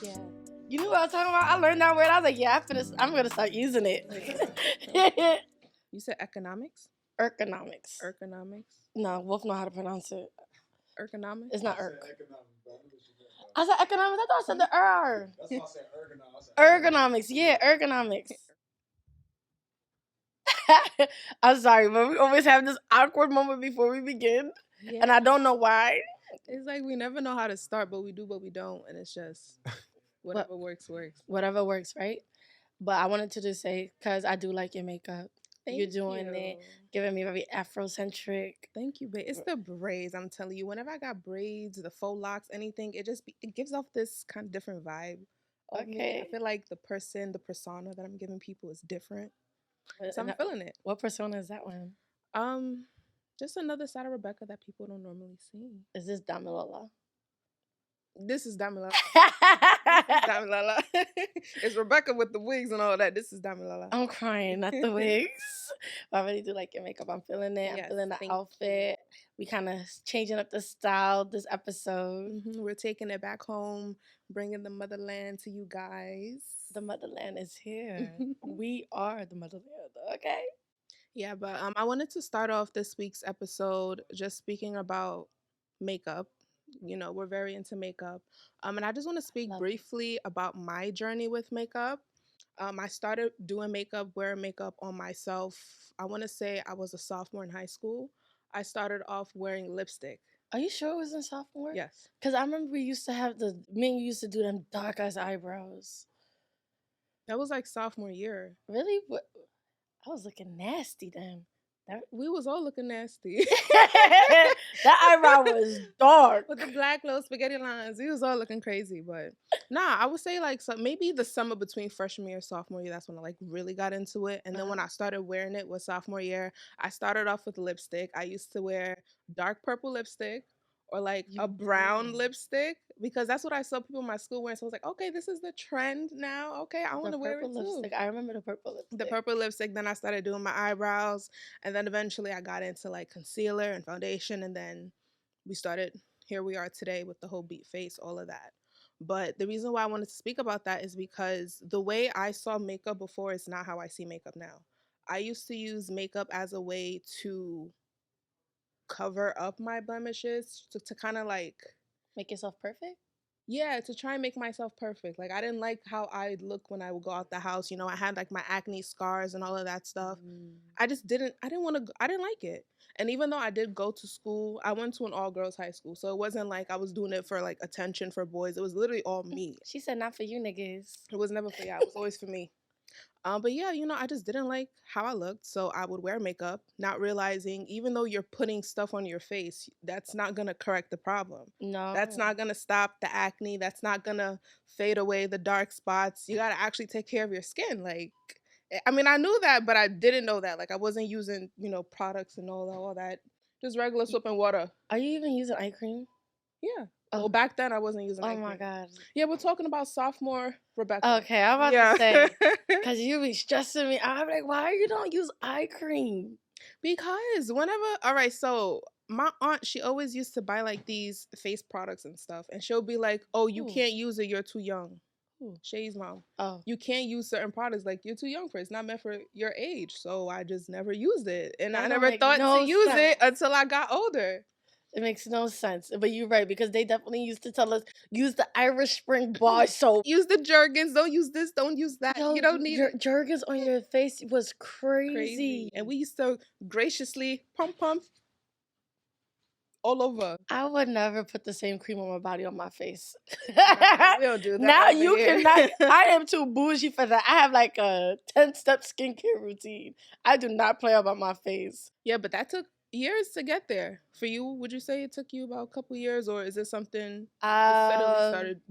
Yeah. You knew what I was talking about? I learned that word. I was like, yeah, I'm going to start using it. You said economics? Ergonomics. No, Wolf know how to pronounce it. Ergonomics? It's not erg. I said economics. I thought I said the er. That's why I said ergonomics. Ergonomics. Yeah, ergonomics. I'm sorry, but we always have this awkward moment before we begin. Yeah. And I don't know why. It's like we never know how to start, but we do, but we don't. And it's just whatever works. Whatever works, right? But I wanted to just say, because I do like your makeup. You're doing it, giving me very Afrocentric. Thank you, babe. It's the braids, I'm telling you. Whenever I got braids, the faux locks, anything, it gives off this kind of different vibe. Okay. I feel like the persona that I'm giving people is different. So I'm feeling it. What persona is that one? Just another side of Rebecca that people don't normally see. Is this Damilola? This is Damilola. Damilola. It's Rebecca with the wigs and all that. This is Damilola. I'm crying, not the wigs. I really do like your makeup. I'm feeling it. Yes, I'm feeling the outfit. We kind of changing up the style this episode. Mm-hmm. We're taking it back home, bringing the motherland to you guys. The motherland is here. We are the motherland, okay? Yeah, but I wanted to start off this week's episode just speaking about makeup. You know, we're very into makeup. And I just want to speak briefly about my journey with makeup. I started doing makeup, wearing makeup on myself. I want to say I was a sophomore in high school. I started off wearing lipstick. Are you sure it was in sophomore? Yes. Because I remember we used to have me and you used to do them dark ass eyebrows. That was like sophomore year. Really? I was looking nasty then. We was all looking nasty. That eyebrow was dark. With the black little spaghetti lines. We was all looking crazy. But nah, I would say like maybe the summer between freshman year and sophomore year, that's when I like really got into it. And then when I started wearing it was sophomore year, I started off with lipstick. I used to wear dark purple lipstick or like a brown lipstick because that's what I saw people in my school wearing. So I was like, okay, this is the trend now. Okay, I want to wear it too. Lipstick. I remember the purple lipstick. The purple lipstick. Then I started doing my eyebrows. And then eventually I got into like concealer and foundation. And then here we are today with the whole beat face, all of that. But the reason why I wanted to speak about that is because the way I saw makeup before is not how I see makeup now. I used to use makeup as a way to cover up my blemishes, to kind of like make yourself perfect. Yeah, to try and make myself perfect. Like I didn't like how I look when I would go out the house. You know, I had like my acne scars and all of that stuff. I didn't like it. And even though I did go to school, I went to an all-girls high school. So it wasn't like I was doing it for like attention for boys. It was literally all me. She said not for you niggas. It was never for y'all. It was always for me. But yeah, you know, I just didn't like how I looked. So I would wear makeup, not realizing even though you're putting stuff on your face, that's not going to correct the problem. No. That's not going to stop the acne. That's not going to fade away the dark spots. You got to actually take care of your skin. Like, I mean, I knew that, but I didn't know that. Like, I wasn't using, you know, products and all that. Just regular soap and water. Are you even using eye cream? Yeah. Oh. Well, back then I wasn't using eye cream. Oh my God. Yeah, we're talking about sophomore Rebecca. Okay, I'm about to say, because you be stressing me. I'm like, why you don't use eye cream? Because so my aunt, she always used to buy like these face products and stuff. And she'll be like, oh, you can't use it. You're too young. Shay's mom. Oh. You can't use certain products. Like, you're too young for it. It's not meant for your age. So I just never used it. And I never thought to use it until I got older. It makes no sense. But you're right, because they definitely used to tell us, use the Irish Spring bar soap. Use the Jergens. Don't use this. Don't use that. Yo, you don't need it. Jergens on your face was crazy. And we used to graciously pump all over. I would never put the same cream on my body on my face. No, we don't do that. Now you cannot. I am too bougie for that. I have like a 10-step skincare routine. I do not play about my face. Yeah, but that took years to get there. For you, would you say it took you about a couple years, or is it something suddenly started?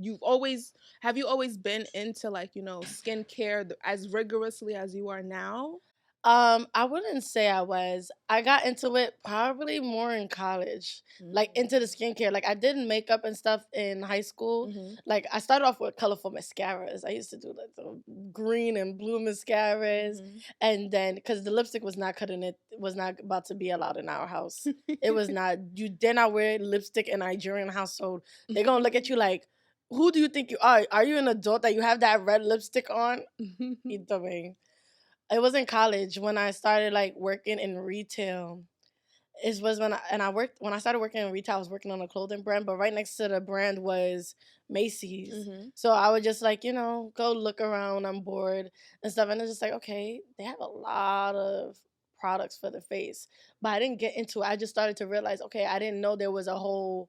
Have you always been into like, you know, skincare as rigorously as you are now? I wouldn't say I was. I got into it probably more in college, like into the skincare. Like I did makeup and stuff in high school. Like I started off with colorful mascaras. I used to do like the green and blue mascaras, and then because the lipstick was not cutting it, was not about to be allowed in our house. It was not. You dare not wear lipstick in a Nigerian household. They're gonna look at you like, Who do you think you are? Are you an adult that you have that red lipstick on? You dummy. It was in college when I started like working in retail. It was when I started working in retail, I was working on a clothing brand, but right next to the brand was Macy's. So I would just like, go look around, I'm bored and stuff. And it's just like, okay, they have a lot of products for the face. But I didn't get into it. I just started to realize, okay, I didn't know there was a whole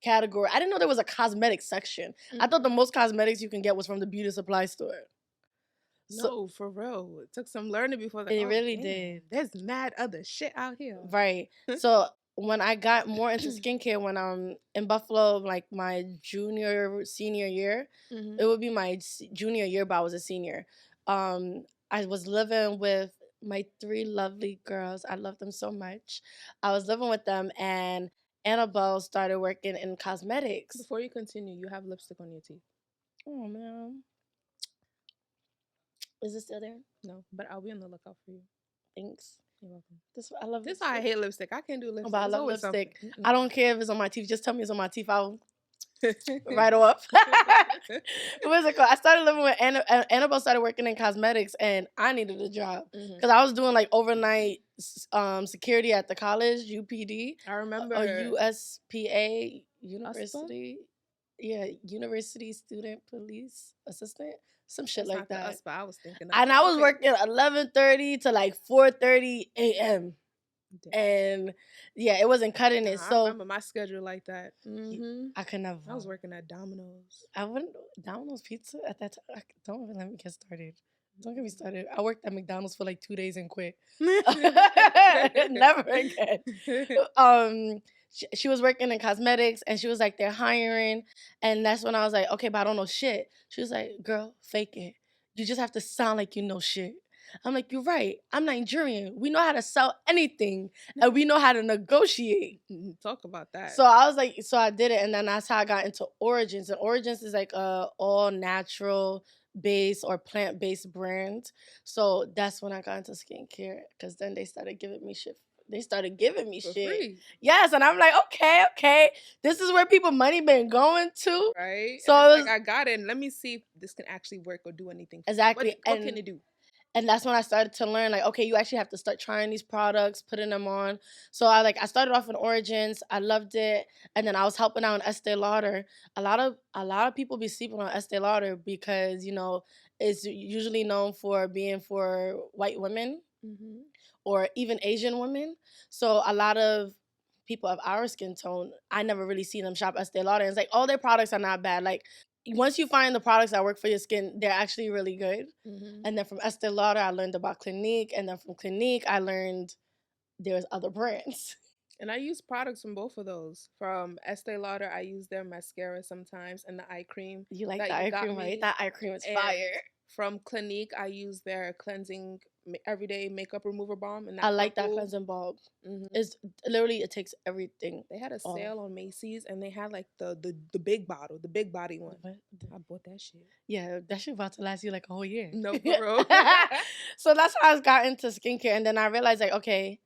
category. I didn't know there was a cosmetic section. I thought the most cosmetics you can get was from the beauty supply store. No, for real. It took some learning before that. It really did. There's mad other shit out here. Right. So when I got more into skincare when I'm in Buffalo, like my senior year, it would be my junior year, but I was a senior. I was living with my 3 lovely girls. I love them so much. I was living with them, and Annabelle started working in cosmetics. Before you continue, you have lipstick on your teeth. Oh, man. Is it still there? No, but I'll be on the lookout for you. Thanks. You're welcome. I love this. I hate lipstick. I can't do lipstick. But I love lipstick. I don't care if it's on my teeth. Just tell me it's on my teeth. I'll right off. What's it called? I started living with Annabelle started working in cosmetics, and I needed a job because I was doing like overnight security at the college, UPD. I remember. Or USPA, University. Yeah, University Student Police Assistant. Some shit like that. That's what I was thinking. And I was working 11:30 to like 4:30 a.m. And yeah, it wasn't cutting it. So I remember my schedule like that. I could never. I was working at Domino's. I wouldn't Domino's Pizza at that time. Don't even let me get started. Don't get me started. I worked at McDonald's for like 2 days and quit. Never again. She was working in cosmetics, and she was like, they're hiring. And that's when I was like, okay, but I don't know shit. She was like, girl, fake it. You just have to sound like you know shit. I'm like, you're right. I'm Nigerian. We know how to sell anything, and we know how to negotiate. Talk about that. So I was like, so I did it, and then that's how I got into Origins. And Origins is like a all natural based or plant-based brand. So that's when I got into skincare, because then they started giving me shit. They started giving me for shit. Free. Yes, and I'm like, okay. This is where people money been going to. Right. So it was, like, I got it, and let me see if this can actually work or do anything. Exactly. What can it do? And that's when I started to learn, like, okay, you actually have to start trying these products, putting them on. So I started off in Origins. I loved it. And then I was helping out in Estee Lauder. A lot of people be sleeping on Estee Lauder because, it's usually known for being for white women or even Asian women. So a lot of people of our skin tone, I never really see them shop Estee Lauder. And it's like, all their products are not bad. Like, once you find the products that work for your skin, they're actually really good. And then from Estee Lauder, I learned about Clinique. And then from Clinique, I learned there's other brands. And I use products from both of those. From Estee Lauder, I use their mascara sometimes and the eye cream. You like the eye cream, right? That eye cream is fire. From Clinique, I use their cleansing everyday makeup remover balm. And I like that cleansing balm. It's literally, it takes everything. They had a sale on Macy's, and they had like the big bottle, the big body one. I bought that shit. Yeah, that shit about to last you like a whole year. No, for real. So that's how I got into skincare. And then I realized, like, okay,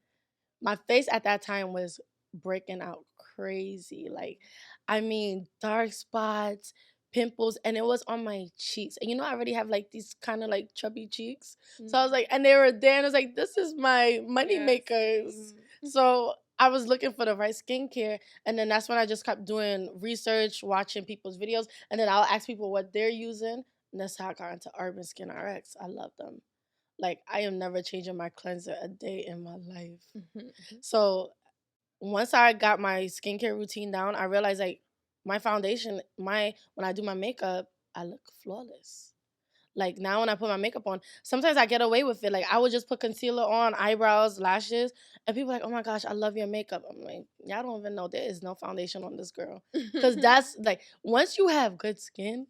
my face at that time was breaking out crazy. Like, I mean, dark spots, pimples, and it was on my cheeks. And I already have like these kind of like chubby cheeks. So I was like, and they were there, and I was like, this is my money makers. So I was looking for the right skincare, and then that's when I just kept doing research, watching people's videos, and then I'll ask people what they're using, and that's how I got into Urban Skin RX. I love them. Like, I am never changing my cleanser a day in my life. So once I got my skincare routine down, I realized, like, my foundation, when I do my makeup, I look flawless. Like, now when I put my makeup on, sometimes I get away with it. Like, I would just put concealer on, eyebrows, lashes, and people are like, oh my gosh, I love your makeup. I'm like, y'all don't even know there is no foundation on this girl. Because that's, like, once you have good skin,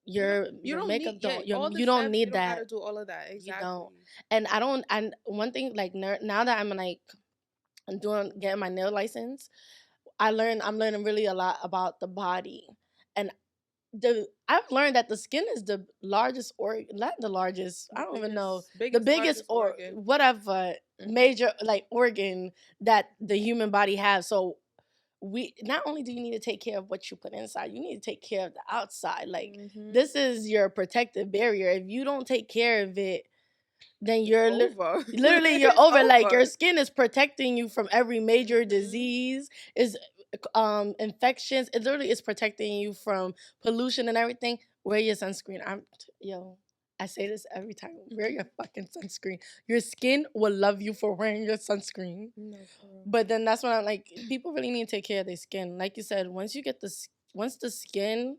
your makeup you don't need that. You don't gotta do all of that. Exactly. You don't. And one thing, like, now that I'm like, getting my nail license, I'm learning really a lot about the body. And I've learned that the skin is the largest organ, not the largest, I don't even know, the biggest whatever major like organ that the human body has. So not only do you need to take care of what you put inside, you need to take care of the outside. Like this is your protective barrier. If you don't take care of it, then you're literally you're over. Like your skin is protecting you from every major disease, is infections. It literally is protecting you from pollution and everything. Wear your sunscreen. I say this every time. Wear your fucking sunscreen. Your skin will love you for wearing your sunscreen. No, but then that's when I'm like, people really need to take care of their skin. Like you said, once the skin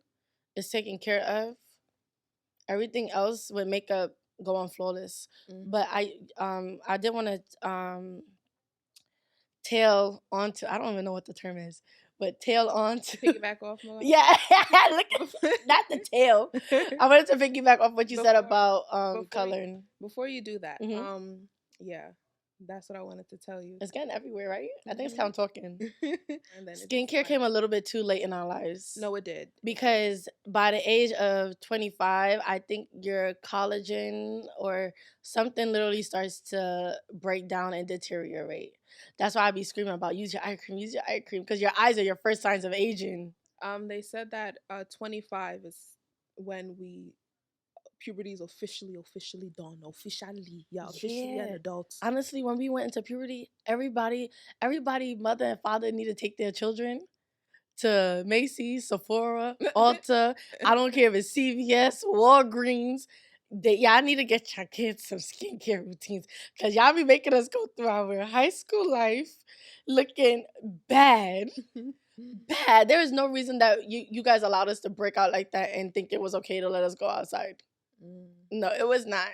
is taken care of, everything else with makeup go on flawless. But I did want to tail onto, I don't even know what the term is, but tail onto piggyback off more. Yeah, look at not the tail. I wanted to piggyback off what you said about coloring. Before you do that, yeah, that's what I wanted to tell you. It's getting everywhere, right? I think it's time talking. Skincare came a little bit too late in our lives. No, it did. Because by the age of 25, I think your collagen or something literally starts to break down and deteriorate. That's why I be screaming about use your eye cream, because your eyes are your first signs of aging. They said that 25 is when puberty is officially done. Officially an adult. Honestly, when we went into puberty, everybody, mother and father need to take their children to Macy's, Sephora, Ulta. I don't care if it's CVS, Walgreens. Y'all need to get your kids some skincare routines, because y'all be making us go through our high school life looking bad. Bad. There is no reason that you guys allowed us to break out like that and think it was okay to let us go outside. No, it was not.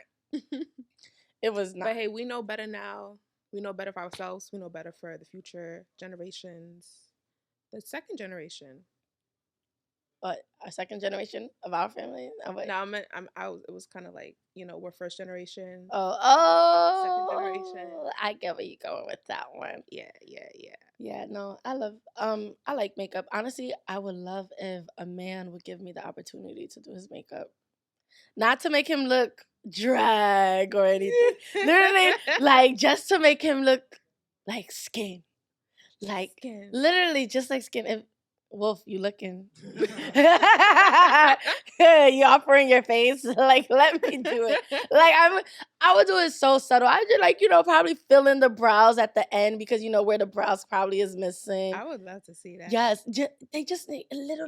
It was not. But hey, we know better now. We know better for ourselves. We know better for the future generations. The second generation. But a second generation of our family? No, it was kind of like, we're first generation. Oh, second generation. I get where you're going with that one. Yeah. Yeah, no, I like makeup. Honestly, I would love if a man would give me the opportunity to do his makeup. Not to make him look drag or anything. Literally, like, just to make him look like skin. Like, skin. Literally, just like skin. If Wolf, you looking? You offering your face? Like, let me do it. Like, I would do it so subtle. I just probably fill in the brows at the end, because where the brows probably is missing. I would love to see that. Yes, they just need a little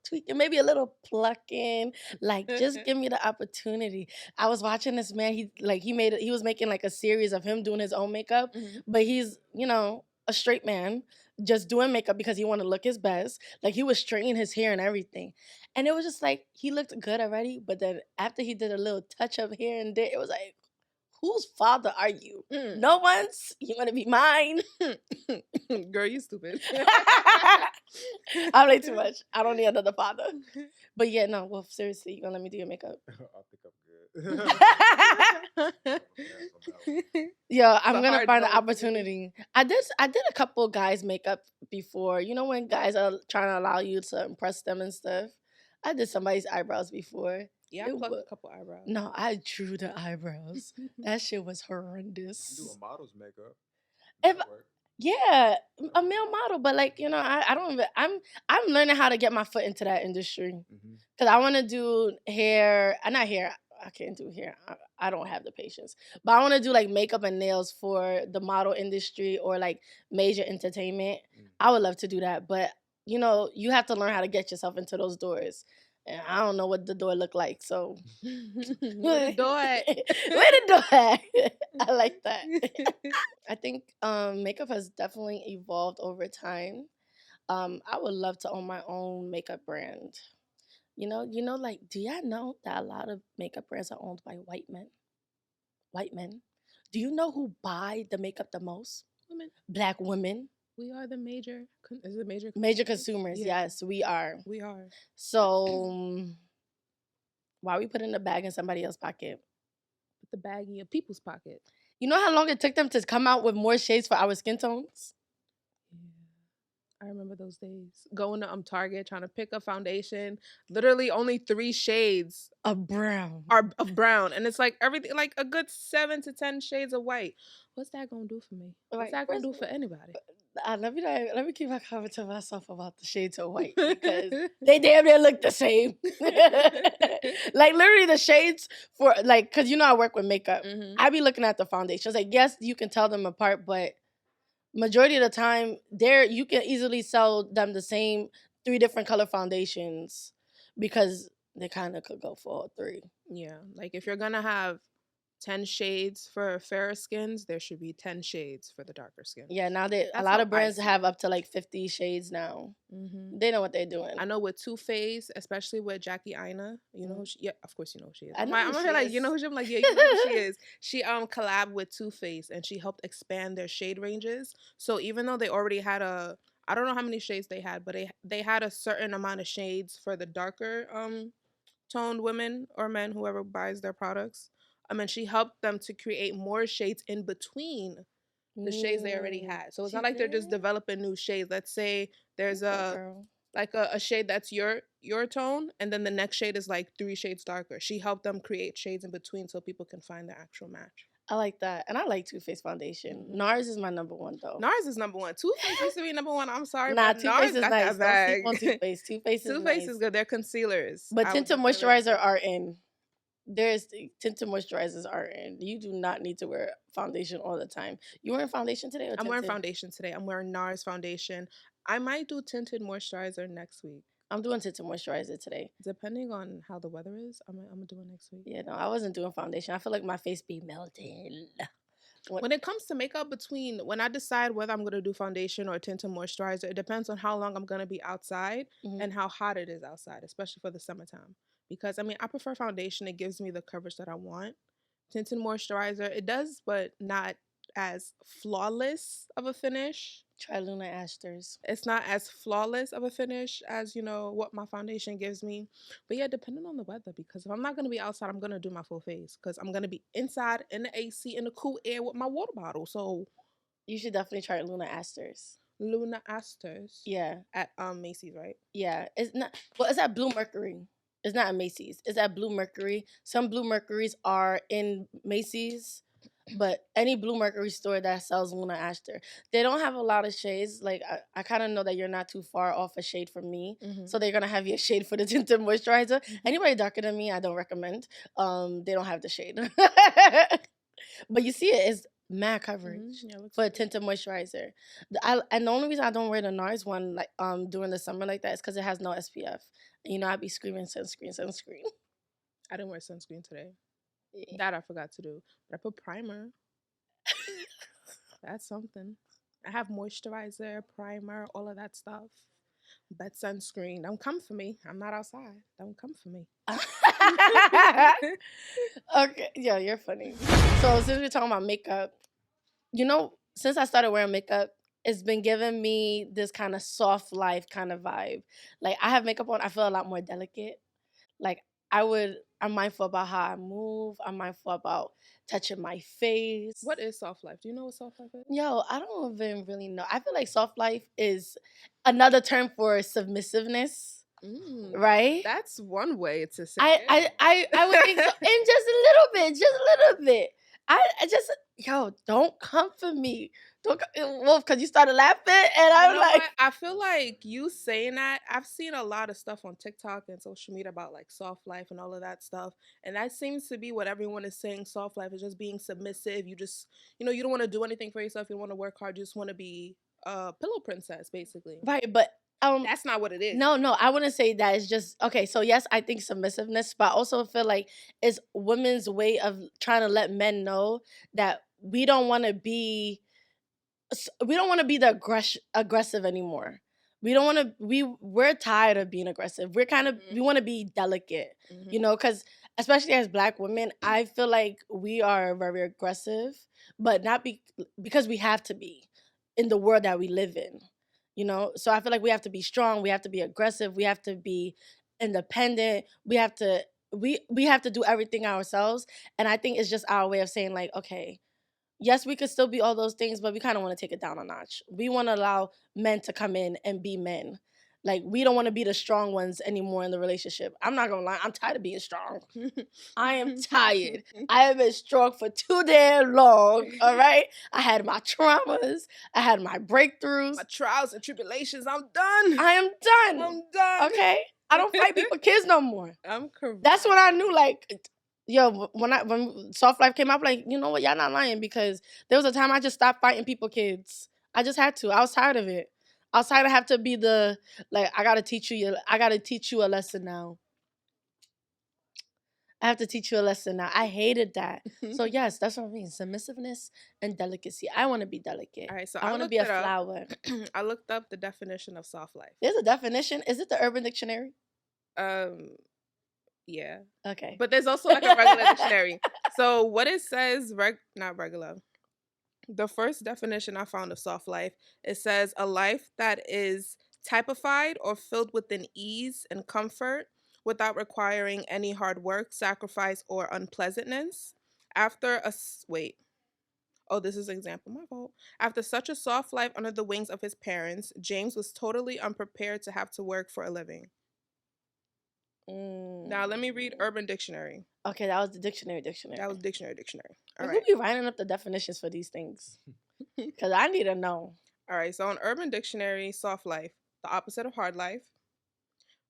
tweak and maybe a little plucking. Like, just give me the opportunity. I was watching this man. He was making like a series of him doing his own makeup, but he's a straight man just doing makeup because he wanted to look his best. Like, he was straightening his hair and everything, and it was just like he looked good already. But then after he did a little touch up here and there, it was like, whose father are you? No one's. You want to be mine? Girl, you stupid. I play too much. I don't need another father. But yeah, no. Well, seriously, you gonna let me do your makeup? I think I'm good. Yo, I'm gonna find the opportunity. I did a couple guys' makeup before. When guys are trying to allow you to impress them and stuff. I did somebody's eyebrows before. Yeah, I plucked a couple eyebrows. No, I drew the eyebrows. That shit was horrendous. You do a model's makeup. Yeah, a male model, but I don't even. I'm learning how to get my foot into that industry, because I want to do hair. Not hair. I can't do hair. I don't have the patience. But I want to do makeup and nails for the model industry or major entertainment. I would love to do that, but you have to learn how to get yourself into those doors. And I don't know what the door look like, so where the door at? Where the door at? I like that. I think makeup has definitely evolved over time. I would love to own my own makeup brand. Do y'all know that a lot of makeup brands are owned by white men? White men. Do you know who buy the makeup the most? Women. Black women. We are the major consumers? Major consumers, yeah. Yes, we are. We are. So, why we put in the bag in somebody else's pocket? Put the bag in your people's pocket. You know how long it took them to come out with more shades for our skin tones? I remember those days. Going to Target, trying to pick a foundation. Literally only 3 shades of brown. And it's everything, a good 7 to 10 shades of white. What's that gonna do for me? What's that gonna do for anybody? let me keep my comment to myself about the shades of white because they damn near look the same. Like literally the shades for like, cause I work with makeup. I be looking at the foundations. Like yes, you can tell them apart, but majority of the time, you can easily sell them the same 3 different color foundations because they kind of could go for all 3. Yeah, like if you're gonna have 10 shades for fairer skins, there should be 10 shades for the darker skin. Yeah, now a lot of brands have up to like 50 shades now. They know what they're doing. I know with Too Faced, especially with Jackie Aina, you know who she, yeah, of course you know who she is. I'm like, you know who she is? I'm like, yeah, you know who she is. She collabed with Too Faced and she helped expand their shade ranges. So even though they already had I don't know how many shades they had, but they had a certain amount of shades for the darker toned women or men, whoever buys their products. And she helped them to create more shades in between the shades they already had. So it's not like they're just developing new shades. Let's say there's a shade that's your tone, and then the next shade is like 3 shades darker. She helped them create shades in between so people can find their actual match. I like that. And I like Too Faced foundation. NARS is my number 1 though. NARS is number 1. Too Faced used to be number 1. I'm sorry. Nah, Too Faced is nice. Don't sleep on Too Faced. Too Faced is nice. Too Faced is good. They're concealers. But tinted moisturizer are in. There's tinted moisturizers are in. You do not need to wear foundation all the time. You wearing foundation today or tinted? I'm wearing foundation today. I'm wearing NARS foundation. I might do tinted moisturizer next week. I'm doing tinted moisturizer today. Depending on how the weather is, I'm gonna do it next week. Yeah, no, I wasn't doing foundation. I feel like my face be melting. When it comes to makeup, when I decide whether I'm gonna do foundation or tinted moisturizer, it depends on how long I'm gonna be outside and how hot it is outside, especially for the summertime. Because I prefer foundation. It gives me the coverage that I want. Tinted moisturizer, it does, but not as flawless of a finish. Try Luna Ashters. It's not as flawless of a finish as, what my foundation gives me. But yeah, depending on the weather, because if I'm not going to be outside, I'm going to do my full face because I'm going to be inside in the AC in the cool air with my water bottle. So you should definitely try Luna Ashters. Luna Ashters? Yeah. At Macy's, right? Yeah. It's at Blue Mercury. It's not at Macy's. It's at Blue Mercury. Some Blue Mercuries are in Macy's, but any Blue Mercury store that sells Luna Ashter, they don't have a lot of shades. Like, I kind of know that you're not too far off a shade from me, so they're going to have you a shade for the tinted moisturizer. Anybody darker than me, I don't recommend. They don't have the shade. But you see it is mad coverage for a tinted moisturizer. And the only reason I don't wear the NARS one like during the summer like that is because it has no SPF. I'd be screaming sunscreen. I didn't wear sunscreen today. Yeah. That I forgot to do. But I put primer. That's something. I have moisturizer, primer, all of that stuff. But sunscreen. Don't come for me. I'm not outside. Don't come for me. Okay. Yeah, you're funny. So since we're talking about makeup, since I started wearing makeup, it's been giving me this kind of soft life kind of vibe. Like, I have makeup on, I feel a lot more delicate. Like, I'm mindful about how I move. I'm mindful about touching my face. What is soft life? Do you know what soft life is? Yo, I don't even really know. I feel like soft life is another term for submissiveness. Right? That's one way to say it. I would think so. And just a little bit. I just, don't come for me. Well, because you started laughing, and I'm like... I feel like you saying that, I've seen a lot of stuff on TikTok and social media about, like, soft life and all of that stuff, and that seems to be what everyone is saying. Soft life is just being submissive. You just, you don't want to do anything for yourself. You don't want to work hard. You just want to be a pillow princess, basically. Right, but... that's not what it is. No, I wouldn't say that. It's just, okay, so yes, I think submissiveness, but I also feel like it's women's way of trying to let men know that we don't want to be the aggressive anymore. We're tired of being aggressive. We want to be delicate, because especially as Black women, I feel like we are very aggressive, but not because we have to be in the world that we live in. So I feel like we have to be strong. We have to be aggressive. We have to be independent. We have to do everything ourselves. And I think it's just our way of saying, like, okay, yes, we could still be all those things, but we kind of want to take it down a notch. We want to allow men to come in and be men. Like, we don't want to be the strong ones anymore in the relationship. I'm not gonna lie, I'm tired of being strong. I am tired. I have been strong for too damn long, all right? I had my traumas. I had my breakthroughs. My trials and tribulations, I'm done. I am done. I'm done. Okay? I don't fight people kids no more. I'm correct. That's when I knew, like, yo, when Soft Life came out, like, you know what, y'all not lying, because there was a time I just stopped fighting people kids. I just had to. I was tired of it. I was tired of having to be the, like, I gotta teach you a lesson now. I have to teach you a lesson now. I hated that. So yes, that's what I mean. Submissiveness and delicacy. I want to be delicate. All right, so I want to be a flower. I looked up the definition of soft life. There's a definition. Is it the Urban Dictionary? Yeah. Okay. But there's also like a regular dictionary. So what it says, not regular. The first definition I found of soft life, it says a life that is typified or filled with an ease and comfort without requiring any hard work, sacrifice, or unpleasantness. This is an example, my fault. After such a soft life under the wings of his parents, James was totally unprepared to have to work for a living. Now let me read Urban Dictionary. Okay, that was the dictionary. That was dictionary. All Who right. be writing up the definitions for these things? Because I need to know. All right, so on Urban Dictionary, soft life, the opposite of hard life,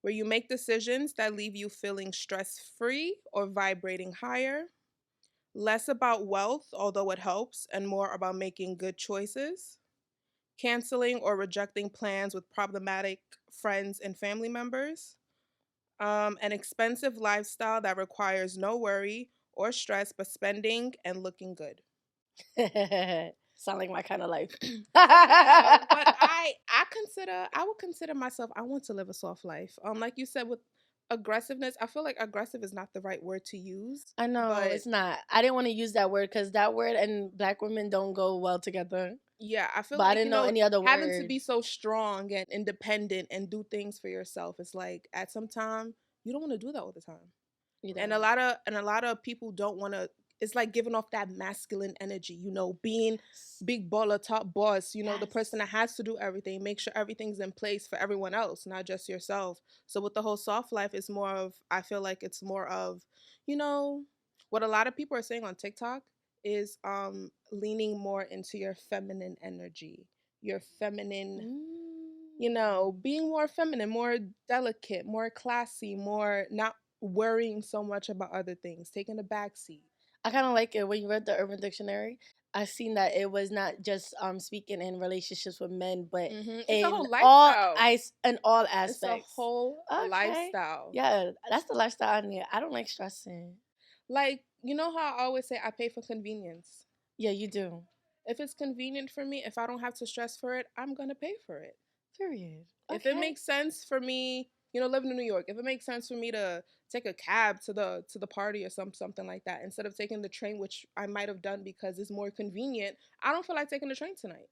where you make decisions that leave you feeling stress-free or vibrating higher, less about wealth, although it helps, and more about making good choices, canceling or rejecting plans with problematic friends and family members, an expensive lifestyle that requires no worry or stress but spending and looking good. Sound like my kind of life. But I would consider myself, I want to live a soft life. Like you said, with aggressiveness, I feel like aggressive is not the right word to use. I know, it's not. I didn't want to use that word because that word and Black women don't go well together. Yeah, I feel but like I didn't know any other word. Having to be so strong and independent and do things for yourself, it's like at some time you don't want to do that all the time. And a lot of people don't want to. It's like giving off that masculine energy, you know, being big baller, top boss, you know, the person that has to do everything, make sure everything's in place for everyone else, not just yourself. So with the whole soft life, it's more of, I feel like it's more of, you know, what a lot of people are saying on TikTok is leaning more into your feminine energy, your feminine, you know, being more feminine, more delicate, more classy, more not worrying so much about other things, taking a back seat. I kind of like it when you read the Urban Dictionary. I seen that it was not just speaking in relationships with men, but in all aspects. It's a whole lifestyle. Yeah, that's the lifestyle I need. I don't like stressing. Like, you know how I always say I pay for convenience? Yeah, you do. If it's convenient for me, if I don't have to stress for it, I'm going to pay for it. Period. Okay. If it makes sense for me, you know, living in New York, if it makes sense for me to take a cab to the party or something like that, instead of taking the train, which I might have done because it's more convenient, I don't feel like taking the train tonight.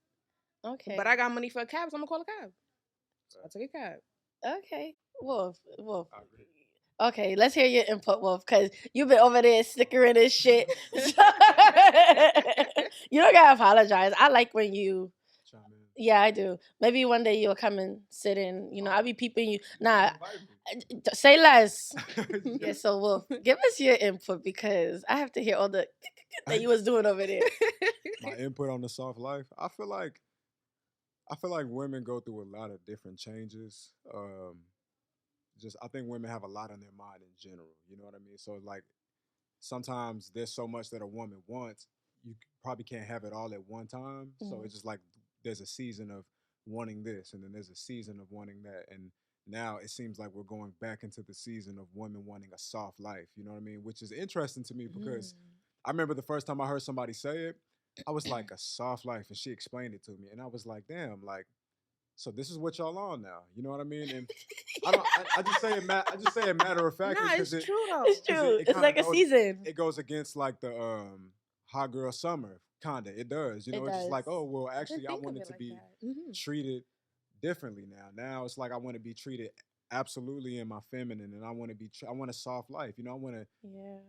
Okay. But I got money for a cab, so I'm going to call a cab. So I'll take a cab. Okay. Wolf. Okay, let's hear your input, Wolf, because you've been over there snickering this shit. You don't gotta apologize. I like when you... Yeah, I do. Maybe one day you'll come and sit in. You know, I'll be peeping you. Nah, say less. Yeah, so Wolf, give us your input because I have to hear all the that you was doing over there. My input on the soft life. I feel like women go through a lot of different changes. I think women have a lot on their mind in general. You know what I mean? So like sometimes there's so much that a woman wants, you probably can't have it all at one time. Mm-hmm. So it's just like there's a season of wanting this, and then there's a season of wanting that, and now it seems like we're going back into the season of women wanting a soft life. You know what I mean? Which is interesting to me because I remember the first time I heard somebody say it, I was like, a soft life, and she explained it to me, and I was like, damn, like. So this is what y'all on now, you know what I mean? And I just say it matter of fact. Nah, it's true though. It's true. It's like a season. It goes against like the hot girl summer, kinda. It does, you know. It's just like, oh well, actually, I wanted to be treated differently now. Now it's like I want to be treated absolutely in my feminine, and I want a soft life, you know. I want to,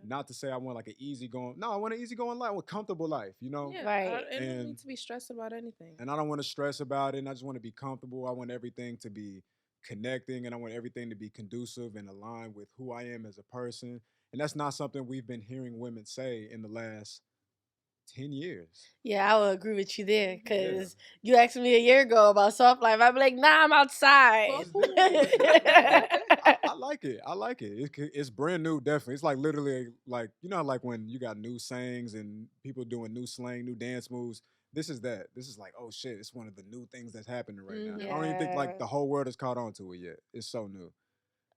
not to say I want like an easygoing. No, I want an easygoing life, a comfortable life, you know. Yeah, right. I don't need to be stressed about anything. And I don't want to stress about it. And I just want to be comfortable. I want everything to be connecting, and I want everything to be conducive and aligned with who I am as a person. And that's not something we've been hearing women say in the last 10 years. Yeah, I would agree with you there Yeah. because you asked me a year ago about soft life. I'd be like, nah, I'm outside. I like it. I like it. It's brand new, definitely. It's like literally like, you know, like when you got new sayings and people doing new slang, new dance moves. This is that. This is like, oh shit, it's one of the new things that's happening right now. I don't even think like Yeah. the whole world has caught on to it yet. It's so new.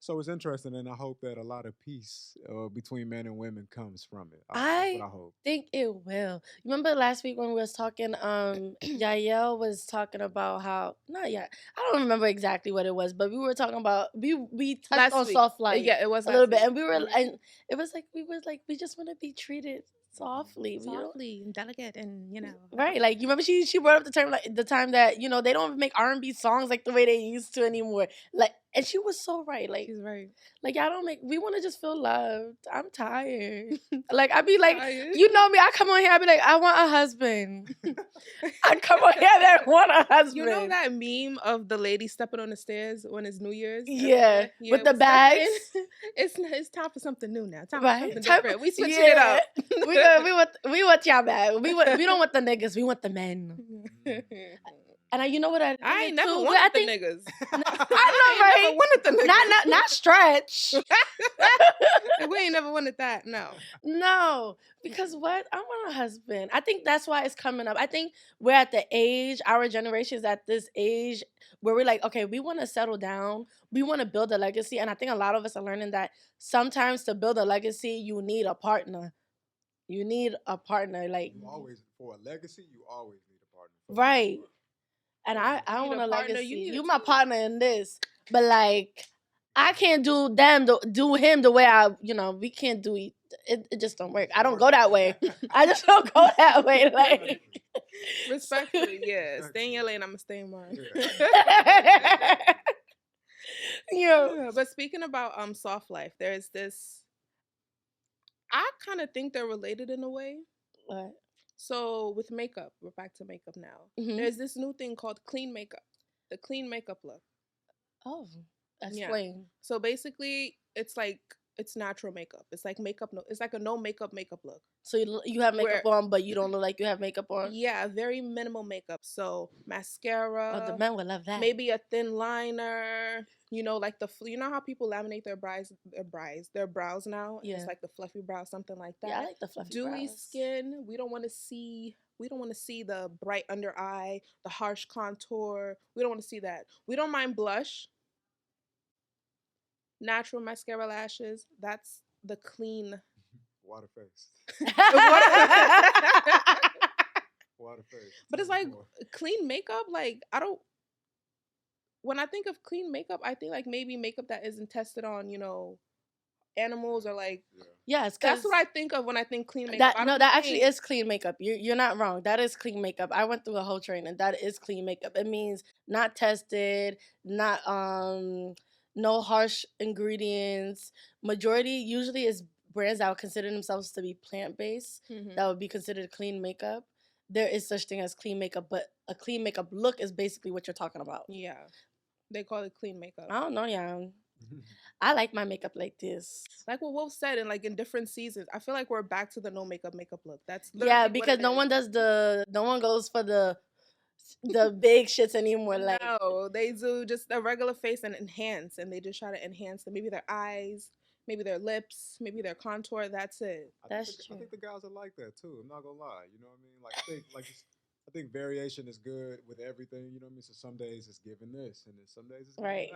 So it's interesting, and I hope that a lot of peace between men and women comes from it. That's what I I hope. think it will. You remember last week when we was talking, Yael was talking about how not yet. I don't remember exactly what it was, but we were talking about we touched Last on week. soft life. Yeah, it was a little last bit, week. and we were and it was like we just want to be treated softly. We don't- Softly and delicate, and Right, like you remember she brought up the term like the time that they don't make R&B songs like the way they used to anymore. Like, and she was so right. Like, She's right. like y'all don't make. We want to just feel loved. I'm tired. Like I be like, Tired? you know me. I come on here. I be like, I want a husband. I come on here. I want a husband. You know that meme of the lady stepping on the stairs when it's New Year's? Yeah, with the we stepped bags. in. It's time for something new now. Time Right. for something Time- different. We switching it up. we want y'all back. We don't want the niggas. We want the men. And you know what? I ain't never too? wanted I the think, niggas. I know, right? Never wanted the niggas. Not stretch. We ain't never wanted that. No. No, because what? I want a husband. I think that's why it's coming up. I think we're at the age, our generation is at this age where we're like, okay, we want to settle down. We want to build a legacy. And I think a lot of us are learning that sometimes to build a legacy, you need a partner. You need a partner. Like, You always, for a legacy, you always need a partner. right. And I You want need a a partner, legacy. you need a You my team. partner in this. But like, I can't do him the way we can't do it. It just don't work. I don't go that way. I just don't go that way. Like, Respectfully, yeah. Stay in your lane. I'm going to stay in mine. yeah. But speaking about soft life, there's this. I kind of think they're related in a way. What? So with makeup, we're back to makeup now. Mhm. There's this new thing called clean makeup. The clean makeup look. Oh, explain. So basically, it's natural makeup. It's like makeup. It's like a no makeup look. So you have makeup on, but you don't look like you have makeup on. Yeah, very minimal makeup. So mascara. Oh, the men would love that. Maybe a thin liner. Like you know how people laminate their brows now. Yeah. It's like the fluffy brow, something like that. Yeah, I like the fluffy Dewy brows. skin. We don't want to see the bright under eye, the harsh contour. We don't want to see that. We don't mind blush. Natural mascara, lashes. That's the clean. Water face. Water face. But it's like clean makeup. Like when I think of clean makeup, I think like maybe makeup that isn't tested on, animals or like. Yes, that's what I think of when I think clean makeup. That actually is clean makeup. You're not wrong. That is clean makeup. I went through a whole training. That is clean makeup. It means not tested, not no harsh ingredients. Majority usually is brands that would consider themselves to be plant-based. Mm-hmm. That would be considered clean makeup. There is such thing as clean makeup, but a clean makeup look is basically what you're talking about. Yeah. They call it clean makeup. I don't know, yeah. I like my makeup like this. Like what Wolf said, and like in different seasons, I feel like we're back to the no makeup look. That's because no one goes for the big shits anymore. Like, no, they do just a regular face and enhance, and they just try to enhance maybe their eyes, maybe their lips, maybe their contour. That's it. That's true. I think the guys are like that too. I'm not gonna lie. You know what I mean? Like I think variation is good with everything. You know what I mean? So some days it's giving this, and then some days it's giving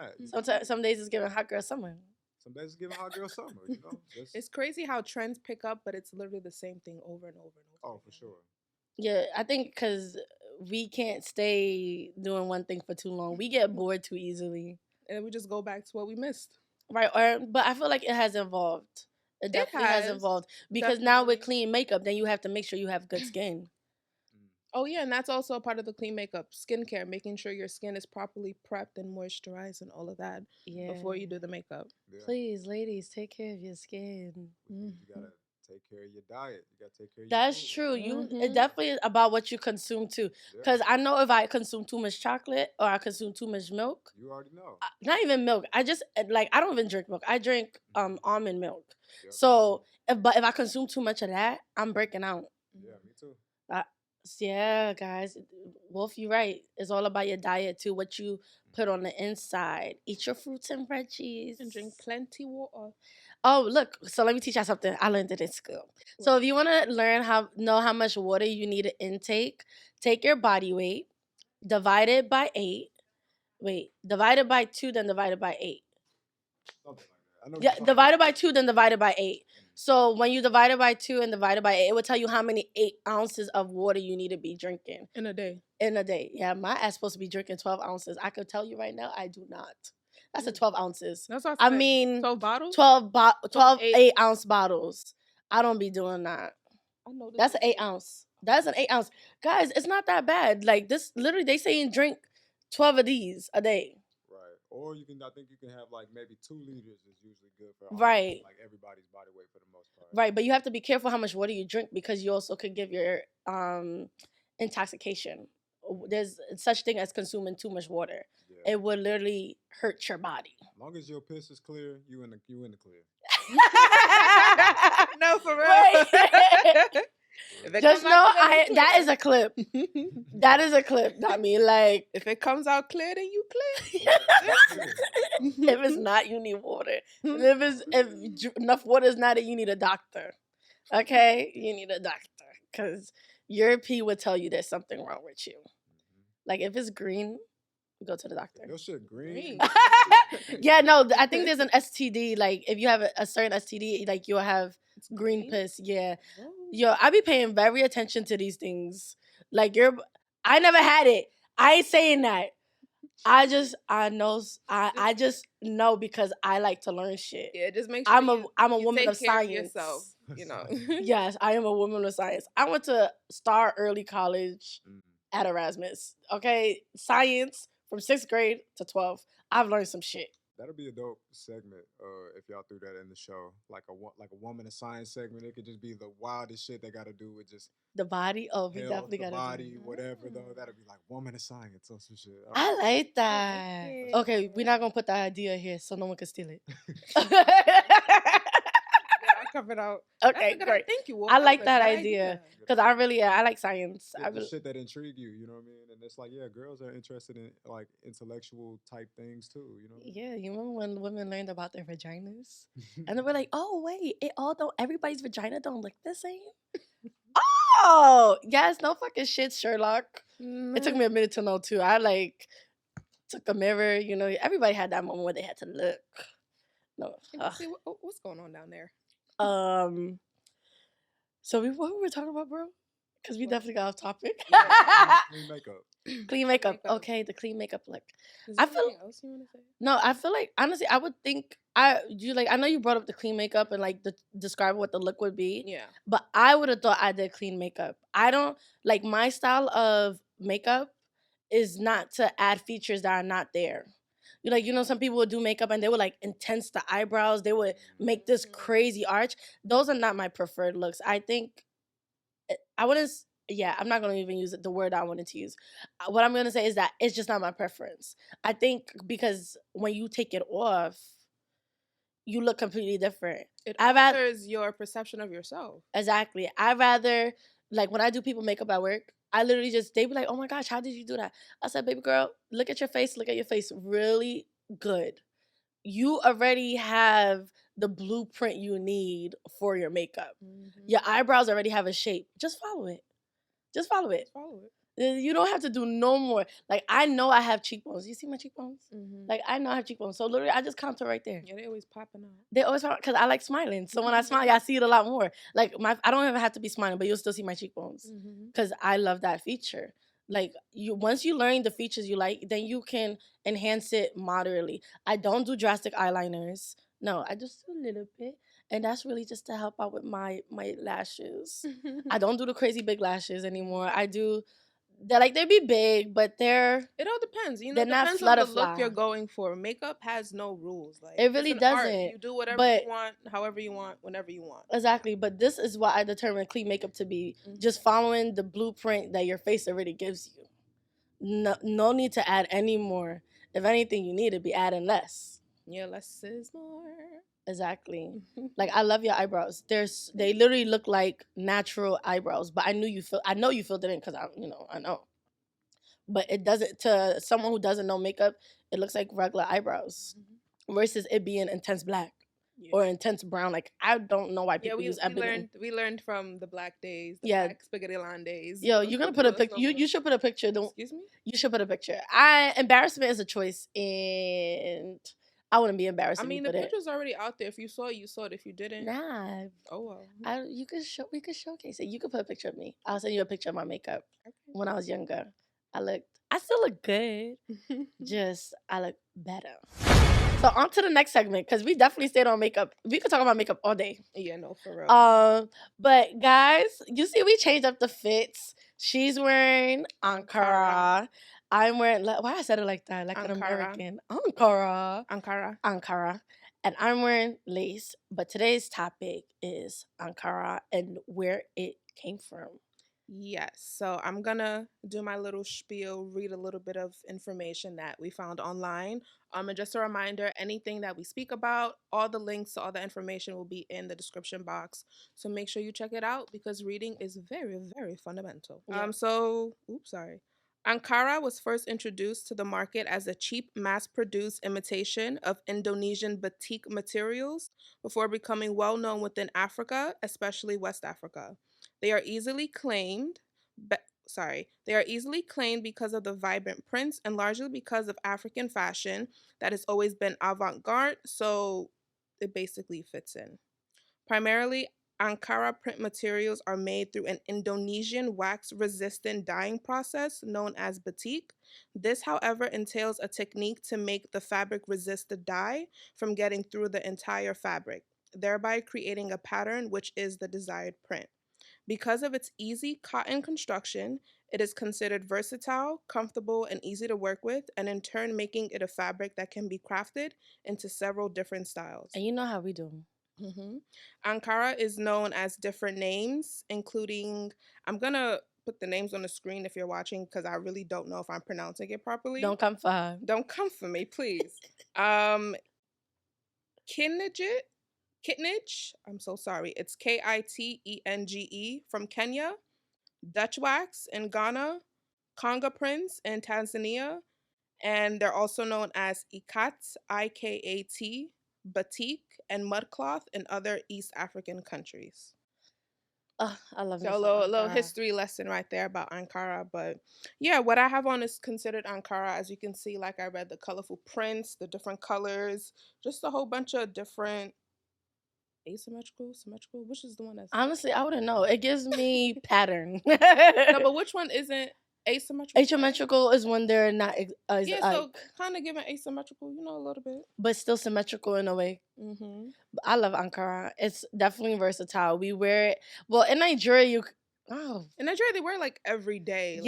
that. Some days it's giving hot girl summer. Some days it's giving hot girl summer. You know, it's crazy how trends pick up, but it's literally the same thing over and over and over. Oh, for sure. Yeah, I think because we can't stay doing one thing for too long. We get bored too easily, and we just go back to what we missed. Right, but I feel like it has evolved. It definitely has evolved because now with clean makeup, then you have to make sure you have good skin. Oh, yeah, and that's also a part of the clean makeup. Skincare, making sure your skin is properly prepped and moisturized and all of that before you do the makeup. Yeah. Please, ladies, take care of your skin. You gotta take care of your diet. You gotta take care of your That's food. true. It definitely is about what you consume too. Because I know if I consume too much chocolate or I consume too much milk. You already know. Not even milk. I just I don't even drink milk. I drink almond milk. So if I consume too much of that, I'm breaking out. Yeah, me too. Yeah, guys. Wolf, you're right. It's all about your diet too. What you put on the inside. Eat your fruits and veggies. And drink plenty water. Oh, look. So let me teach you something. I learned it in school. So if you want to know how much water you need to intake, take your body weight, divide it by 8. Wait, divided by 2, then divided by 8. Something like that. Yeah, divided by 2, then divided by 8. So when you divide it by 2 and divide it by 8, it will tell you how many 8 ounces of water you need to be drinking. In a day. Yeah, my ass supposed to be drinking 12 ounces. I could tell you right now, I do not. That's a 12 ounces. That's what I mean, 12 bottles? 12 8-ounce bottles. I don't be doing that. I know this. That's an 8 ounce. That's an 8 ounce. Guys, it's not that bad. Like this, literally, they saying drink 12 of these a day. Right. Or I think you can have like maybe 2 liters is usually good for right. Like everybody's body weight for the most part. Right, but you have to be careful how much water you drink because you also could give your intoxication. There's such thing as consuming too much water. Yeah. It would literally hurt your body. As long as your piss is clear, you in the clear. No, for real. Just know that is a clip. That is a clip. I mean, like if it comes out clear, then you clear. If it's not, you need water. If enough water is not it, you need a doctor. Okay, you need a doctor because your pee would tell you there's something wrong with you. Like if it's green, go to the doctor. Your shit green. Yeah, no, I think there's an STD. Like if you have a certain STD, like you'll have green piss. Yeah. Yo, I be paying very attention to these things. Like I never had it. I ain't saying that. I just know because I like to learn shit. Yeah, just make sure I'm a woman of take care science. Of yourself, you know. Yes, I am a woman of science. I went to Star Early College at Erasmus. Okay, science from 6th grade to 12th. I've learned some shit. That'll be a dope segment if y'all threw that in the show, like a woman of science segment. It could just be the wildest shit they got to do with just the body. Oh, we health, definitely got the body, whatever though. That'll be like woman of science or some shit. I like that. Okay, we're not gonna put that idea here so no one can steal it. Covered out. Okay, great. Thank you. I like that idea because I like science. The shit that intrigue you, you know what I mean? And it's like, yeah, girls are interested in like intellectual type things too, you know? Yeah, you remember when women learned about their vaginas, and they were like, "Oh wait, everybody's vagina don't look the same." Oh yes, no fucking shit, Sherlock. It took me a minute to know too. I took a mirror, you know. Everybody had that moment where they had to look. No, see what's going on down there. So what were we talking about, bro? Because we definitely got off topic. Clean makeup. Clean makeup. Okay, the clean makeup look. Is there anything else you want to say? No, I feel like honestly, I would think I know you brought up the clean makeup and describe what the look would be. Yeah. But I would have thought I did clean makeup. I don't like my style of makeup is not to add features that are not there. Some people would do makeup and they would intense the eyebrows. They would make this crazy arch. Those are not my preferred looks. I think I wouldn't. Yeah, I'm not going to even use the word I wanted to use. What I'm going to say is that it's just not my preference. I think because when you take it off, you look completely different. It alters your perception of yourself. Exactly. I rather, when I do people makeup at work, I literally they be like, "Oh my gosh, how did you do that?" I said, "Baby girl, look at your face really good. You already have the blueprint you need for your makeup. Mm-hmm. Your eyebrows already have a shape. Just follow it. You don't have to do no more. I know I have cheekbones. You see my cheekbones? Mm-hmm. I know I have cheekbones. So literally, I just contour right there. Yeah, they always popping out. They always pop because I like smiling. So when I smile, y'all see it a lot more. I don't even have to be smiling, but you'll still see my cheekbones because I love that feature. Once you learn the features you like, then you can enhance it moderately. I don't do drastic eyeliners. No, I just do a little bit. And that's really just to help out with my lashes. I don't do the crazy big lashes anymore. I do they be big, but It all depends. You know, they're it not depends on the look flutterfly. you're going for. Makeup has no rules. Like, It really it's an art. doesn't. You do whatever But you want, however you want, whenever you want. exactly. But this is what I determine clean makeup to be. Just following the blueprint that your face already gives you. No need to add any more. If anything, you need to be adding less. Yeah, less is more. Exactly. Like, I love your eyebrows. They literally look like natural eyebrows. But I know you filled it in because I know. But it doesn't, to someone who doesn't know makeup, it looks like regular eyebrows versus it being intense black or intense brown. Like, I don't know why people use ebony. We learned from the black days, the black spaghetti line days. Yo, you're gonna put a picture. You should put a picture. Excuse me? You should put a picture. Embarrassment is a choice, and I wouldn't be embarrassed. I mean, the picture's already out there. If you saw it, you saw it. If you didn't, nah. Oh well. We could showcase it. You could put a picture of me. I'll send you a picture of my makeup when I was younger. I still look good. Just I look better. So on to the next segment, because we definitely stayed on makeup. We could talk about makeup all day. Yeah, no, for real. But guys, you see, we changed up the fits. She's wearing Ankara. I'm wearing. Why I said it like that? Like Ankara. An American. Ankara. And I'm wearing lace. But today's topic is Ankara and where it came from. Yes, so I'm gonna do my little spiel, read a little bit of information that we found online. And just a reminder, anything that we speak about, all the links to all the information will be in the description box. So make sure you check it out because reading is very, very fundamental. Yeah. Ankara was first introduced to the market as a cheap, mass-produced imitation of Indonesian batik materials before becoming well-known within Africa, especially West Africa. They are easily claimed because of the vibrant prints and largely because of African fashion that has always been avant-garde, so it basically fits in. Primarily, Ankara print materials are made through an Indonesian wax-resistant dyeing process known as batik. This, however, entails a technique to make the fabric resist the dye from getting through the entire fabric, thereby creating a pattern which is the desired print. Because of its easy cotton construction, it is considered versatile, comfortable, and easy to work with, and in turn making it a fabric that can be crafted into several different styles. And you know how we do. Ankara is known as different names, including, I'm going to put the names on the screen if you're watching because I really don't know if I'm pronouncing it properly. Don't come for her. Don't come for me, please. Kitnage, I'm so sorry. It's Kitenge from Kenya, Dutch wax in Ghana, Conga prints in Tanzania, and they're also known as Ikat, IKAT, batik, and mudcloth in other East African countries. I love it. So a little history lesson right there about Ankara. But yeah, what I have on is considered Ankara. As you can see, like I read, the colorful prints, the different colors, just a whole bunch of different symmetrical, which is the one that's honestly I wouldn't know. It gives me pattern. No, but which one isn't asymmetrical? Asymmetrical is when they're not so kind of giving asymmetrical, a little bit, but still symmetrical in a way. I love Ankara. It's definitely versatile. We wear it in Nigeria. In Nigeria they wear like every day.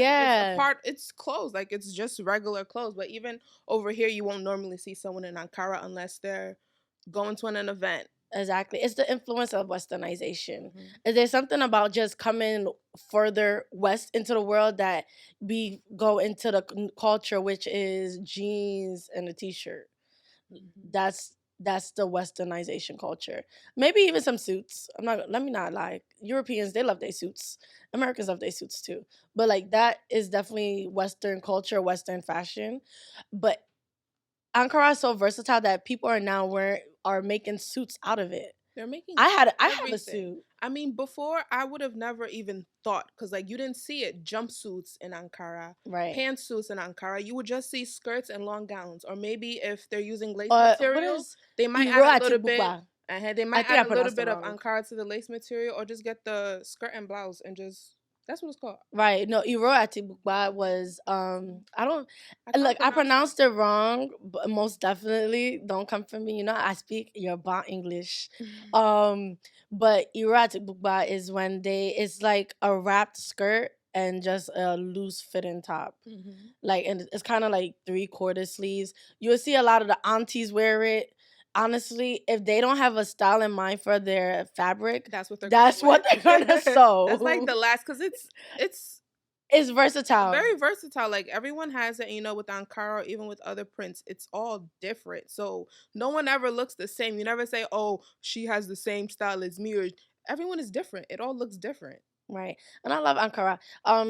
Like, it's clothes, like it's just regular clothes. But even over here you won't normally see someone in Ankara unless they're going to an event. Exactly. It's the influence of westernization. There's something about just coming further west into the world that we go into the culture, which is jeans and a t-shirt. That's the westernization culture. Maybe even some suits. Let me not lie. Europeans, they love their suits. Americans love their suits too. But like that is definitely Western culture, Western fashion. But Ankara is so versatile that people are now are making suits out of it. They're making. I have a suit. I mean, before I would have never even thought, because like you didn't see it, jumpsuits in Ankara, right? Pantsuits in Ankara. You would just see skirts and long gowns, or maybe if they're using lace materials, they might add a little bit. They might add a little bit of Ankara to the lace material, or just get the skirt and blouse and just. That's what it's called. Right. No, Iro Atibukba was I pronounced it wrong, but most definitely don't come for me. I speak Yoruba English. But Iro Atibukba is when it's like a wrapped skirt and just a loose fitting top. Mm-hmm. Like, and it's kind of like 3/4 sleeves. You'll see a lot of the aunties wear it. Honestly, if they don't have a style in mind for their fabric, That's what they're gonna sew. That's like the last, because it's versatile. Very versatile. Like everyone has it, with Ankara, or even with other prints, it's all different. So no one ever looks the same. You never say, "Oh, she has the same style as me," or everyone is different. It all looks different. Right. And I love Ankara.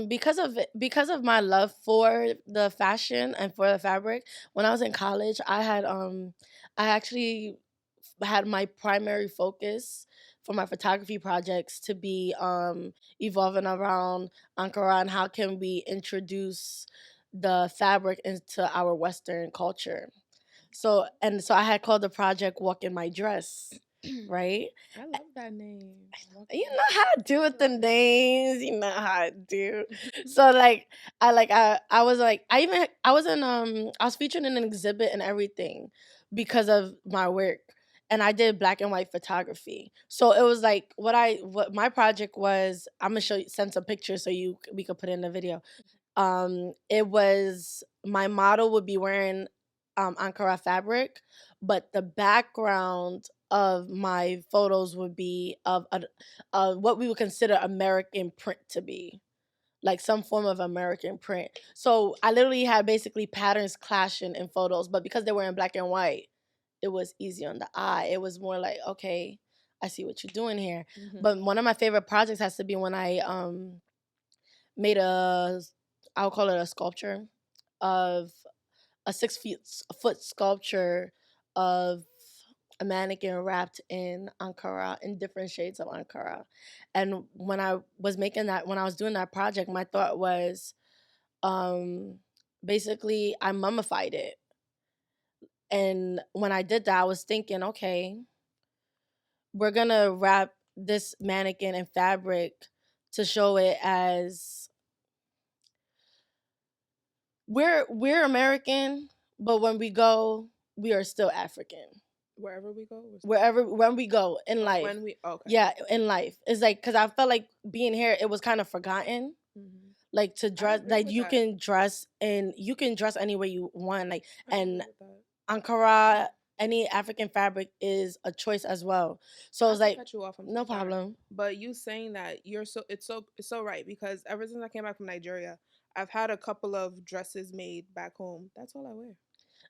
Because of my love for the fashion and for the fabric, when I was in college, I actually had my primary focus for my photography projects to be evolving around Ankara and how can we introduce the fabric into our Western culture. So I had called the project Walk in My Dress. Right? I love that name. You know how to do with the names. You know how to do. So like I was like I was featured in an exhibit and everything because of my work. And I did black and white photography. So it was like what my project was. I'm gonna send some pictures so we could put in the video. It was my model would be wearing Ankara fabric, but the background of my photos would be of what we would consider American print to be, like some form of American print. So I literally had basically patterns clashing in photos, but because they were in black and white, it was easy on the eye. It was more like, okay, I see what you're doing here. Mm-hmm. But one of my favorite projects has to be when I made I'll call it a sculpture of a 6-foot sculpture of a mannequin wrapped in Ankara, in different shades of Ankara. And when I was doing that project, my thought was basically I mummified it. And when I did that, I was thinking, okay, we're gonna wrap this mannequin in fabric to show it as we're American, but when we go, we are still African. Wherever we go, when we go in life. Yeah, in life. It's like, because I felt like being here, it was kind of forgotten. Mm-hmm. Like to dress, like you can dress any way you want. Like, and Ankara, any African fabric is a choice as well. So it's like, cut you off, no problem. But you saying that it's so right, because ever since I came back from Nigeria, I've had a couple of dresses made back home. That's all I wear.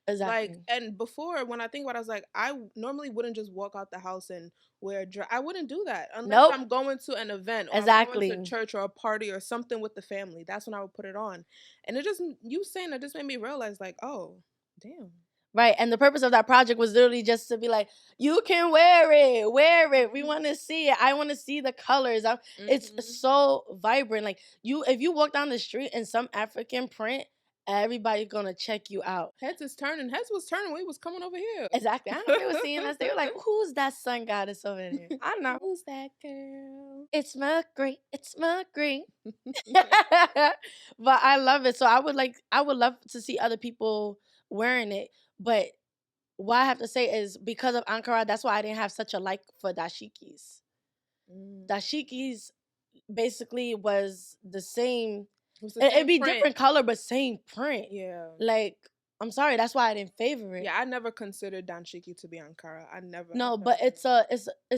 Exactly. Like, and before, when I think about it, I was like, I normally wouldn't just walk out the house and wear a dress. I wouldn't do that unless I'm going to an event, or I'm going to church or a party or something with the family. That's when I would put it on. And you saying that just made me realize, like, oh, damn. Right, and the purpose of that project was literally just to be like, you can wear it. We want to see it. I want to see the colors. It's so vibrant. Like, if you walk down the street in some African print, everybody's gonna check you out. Heads was turning when we was coming over here. Exactly. I know they were seeing us. They were like, who's that sun goddess over there? I know. Who's that girl? It's MUKRIMAT. It's MUKRIMAT. But I love it. So I would love to see other people wearing it. But what I have to say is, because of Ankara, that's why I didn't have such a like for dashikis. Dashikis basically was the same. It'd be different color, but same print. Yeah. Like, I'm sorry, that's why I didn't favor it. Yeah, I never considered danshiki to be Ankara. No, but it's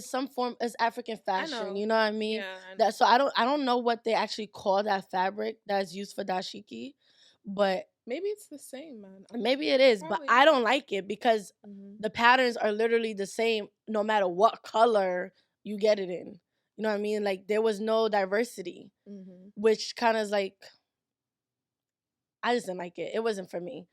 some form, it's African fashion. You know what I mean? Yeah. So I don't know what they actually call that fabric that's used for dashiki, but maybe it's the same, man. Maybe it is, but I don't like it because the patterns are literally the same no matter what color you get it in. You know what I mean? Like, there was no diversity, which kind of like, I just didn't like it. It wasn't for me.